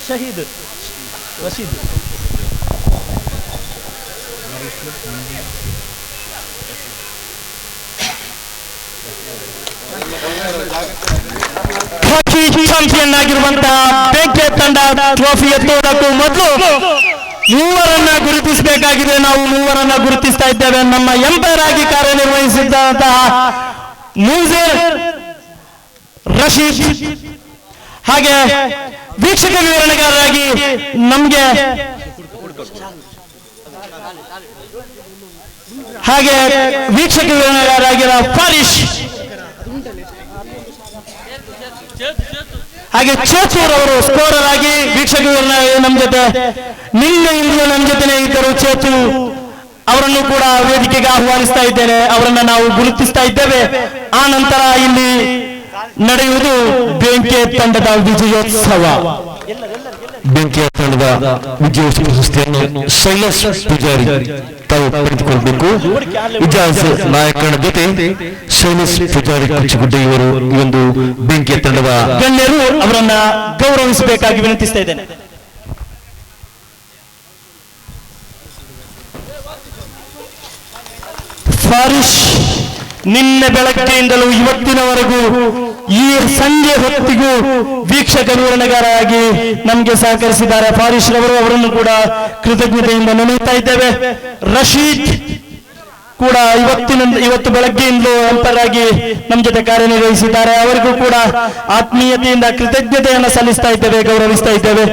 ಶಹೀದ್ ರಶೀದ್ ಹಾಕಿ ಚಾಂಪಿಯನ್ ಆಗಿರುವಂತಹ ಬ್ಯಾಂಕಿಯ ತಂಡ ಟ್ರೋಫಿ ಎತ್ತುವುದಕ್ಕೂ ಮೊದಲು 3 ಗುರುತಿಸಬೇಕಾಗಿದೆ. ನಾವು 3 ಗುರುತಿಸ್ತಾ ಇದ್ದೇವೆ. ನಮ್ಮ ಎಂಪೈರ್ ಆಗಿ ಕಾರ್ಯನಿರ್ವಹಿಸಿದ್ದಂತಹ ಮುನ್ಜೀರ್ ರಶೀದ್, ಹಾಗೆ ವೀಕ್ಷಕ ವಿವರಣೆಗಾರರಾಗಿ ನಮಗೆ ವೀಕ್ಷಕ ವಿವರಣೆಗಾರರಾಗಿರೋ ಫಾರಿಶ್, ಹಾಗೆ ಚೇತೂರ್ ಅವರು ಸ್ಕೋರರ್ ಆಗಿ ವೀಕ್ಷಕ ವಿವರಣೆ ನಮ್ಮ ಜೊತೆ ನಿನ್ನೆ ಇಂದು ನಮ್ಮ ಜೊತೆ ಇದ್ದರು. ಚೇತು ಅವರನ್ನು ಕೂಡ ವೇದಿಕೆಗೆ ಆಹ್ವಾನಿಸ್ತಾ ಇದ್ದೇನೆ. ಅವರನ್ನ ನಾವು ಗುರುತಿಸ್ತಾ ಇದ್ದೇವೆ. ಆ ನಂತರ ಇಲ್ಲಿ ನಡೆಯುವುದು ಬೆಂಕಿಯ ತಂಡದ ವಿಜಯೋತ್ಸವ. ಬೆಂಕಿಯ ತಂಡದ ವಿಜಯೋತ್ಸವ ಪ್ರಶಸ್ತಿಯನ್ನು ಶೈಲೇಶ್ ಪೂಜಾರಿ ತಾವು ಪಡೆದುಕೊಳ್ಳಬೇಕು. ಇಜಾಜ್ ನಾಯಕನ ಜೊತೆ ಶೈಲೇಶ್ ಪೂಜಾರಿ ಕುಚಿಗುಡ್ಡೆ ಇವರು ಈ ಒಂದು ಬೆಂಕಿಯ ತಂಡದ ಗಣ್ಯರು ಅವರನ್ನ ಗೌರವಿಸಬೇಕಾಗಿ ವಿನಂತಿಸ್ತಾ ಇದ್ದೇನೆ. ಫಾರಿಶ್ ನಿನ್ನೆ ಬೆಳಗ್ಗೆಯಿಂದಲೂ ಇವತ್ತಿನವರೆಗೂ ಈ ಸಂಜೆ ಹೊತ್ತಿಗೂ ವೀಕ್ಷಕ ವಿವರಣೆಗಾರರಾಗಿ ನಮಗೆ ಸಹಕರಿಸಿದ್ದಾರೆ. ಫಾರಿಶ್ ರವರು, ಅವರನ್ನು ಕೂಡ ಕೃತಜ್ಞತೆಯಿಂದ ನೆನೆಯುತ್ತಾ ಇದ್ದೇವೆ. ರಶೀದ್ ಕೂಡ ಇವತ್ತು ಬೆಳಗ್ಗೆಯಿಂದಲೂ ಎಂಪೈರ್ ಆಗಿ ನಮ್ಮ ಜೊತೆ ಕಾರ್ಯನಿರ್ವಹಿಸಿದ್ದಾರೆ. ಅವರಿಗೂ ಕೂಡ ಆತ್ಮೀಯತೆಯಿಂದ ಕೃತಜ್ಞತೆಯನ್ನು ಸಲ್ಲಿಸ್ತಾ ಇದ್ದೇವೆ, ಗೌರವಿಸ್ತಾ ಇದ್ದೇವೆ.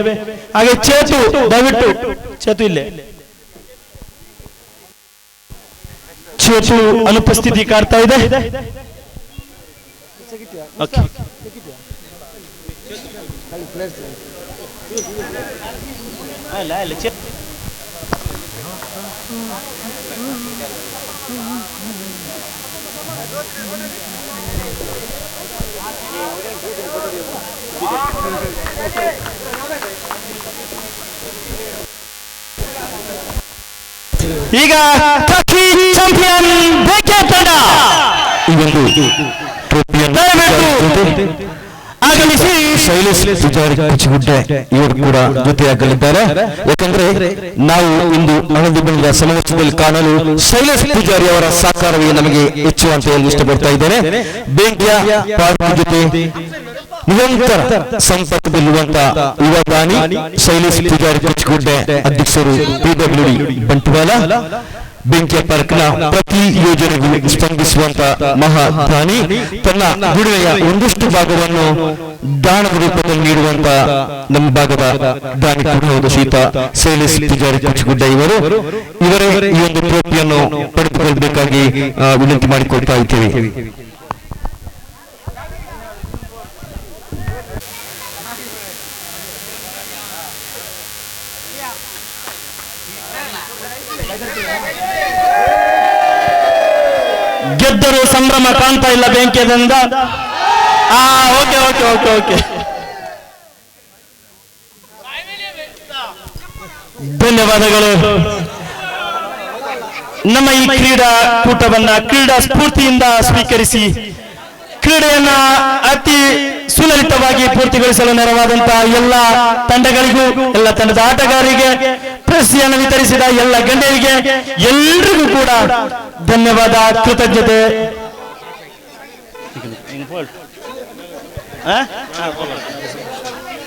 ಹಾಗೆ ಚೇತು, ದಯವಿಟ್ಟು ಚೇತು ಇಲ್ಲೇ ಚೇತು ಅನುಪಸ್ಥಿತಿ ಕಾಡ್ತಾ ಇದೆ. ಈಗ ಚಾಂಪಿಯನ್ ಬೆಂಕಿಯ ತಂಡ ಈ ಒಂದು ಟ್ರೋಫಿಯನ್ನು ಆಗಮಿಸಿ ಶೈಲೇಶ್ ಪೂಜಾರಿ ಕುಚಿಗುಡ್ಡೆ ಇವರು ಕೂಡ ಜೊತೆಯಾಗಲಿದ್ದಾರೆ. ಯಾಕಂದ್ರೆ ನಾವು ಇಂದು ಹಣದಿಬ್ಬಣದ ಸಮಾವೇಶದಲ್ಲಿ ಕಾಣಲು ಶೈಲೇಶ್ ಪೂಜಾರಿ ಅವರ ಸಹಕಾರವೇ ನಮಗೆ ಹೆಚ್ಚು ಅಂತ ಹೇಳಿ ಇಷ್ಟಪಡ್ತಾ ಇದ್ದೇನೆ. ಬೆಂಕಿಯ ಪಾರ್ಟಿ ಜೊತೆ ನಿರಂತರ ಸಂಪರ್ಕದಲ್ಲಿರುವಂತಹ ಯುವ ದಾನಿ ಶೈಲೇಶ್ ಪೂಜಾರಿ ಕುಚಿಗುಡ್ಡೆ, ಅಧ್ಯಕ್ಷರು PWD ಬಂಟ್ವಾಳ, ಬೆಂಕಿಯ ಪಾರ್ಕ್ನ ಪ್ರತಿ ಯೋಜನೆಗೂ ಸ್ಪಂದಿಸುವಂತ ಮಹಾದಾನಿ ತನ್ನ ದುಡಿಮೆಯ ಒಂದಷ್ಟು ಭಾಗವನ್ನು ದಾನದ ರೂಪದಲ್ಲಿ ನೀಡುವಂತ ನಮ್ಮ ಭಾಗದ ದಾನಿ ಕೂಡ ಹೌದು ಶ್ರೀಯುತ ಶೈಲೇಶ್ ಪೂಜಾರಿ ಕುಚ್ಚಗುಡ್ಡ ಇವರೇ ಈ ಒಂದು ಟ್ರೋಫಿಯನ್ನು ಪಡೆದುಕೊಳ್ಳಬೇಕಾಗಿ ವಿನಂತಿ ಮಾಡಿಕೊಳ್ತಾ ಇದ್ದೇವೆ. ಗೆದ್ದರು ಸಂಭ್ರಮ ಕಾಣ್ತಾ ಇಲ್ಲ ಬೆಂಕಿಯಿಂದ. ಓಕೆ ಓಕೆ ಓಕೆ ಓಕೆ, ಧನ್ಯವಾದಗಳು. ನಮ್ಮ ಈ ಕ್ರೀಡಾಕೂಟವನ್ನ ಕ್ರೀಡಾ ಸ್ಫೂರ್ತಿಯಿಂದ ಸ್ವೀಕರಿಸಿ ಕ್ರೀಡೆಯನ್ನ ಅತಿ ಸುಲಲಿತವಾಗಿ ಪೂರ್ತಿಗೊಳಿಸಲು ನೆರವಾದಂತಹ ಎಲ್ಲ ತಂಡಗಳಿಗೂ, ಎಲ್ಲ ತಂಡದ ಆಟಗಾರರಿಗೆ, ಪ್ರಶಸ್ತಿಯನ್ನು ವಿತರಿಸಿದ ಎಲ್ಲ ಗಣ್ಯರಿಗೆ ಎಲ್ರಿಗೂ ಕೂಡ ಧನ್ಯವಾದ, ಕೃತಜ್ಞತೆ.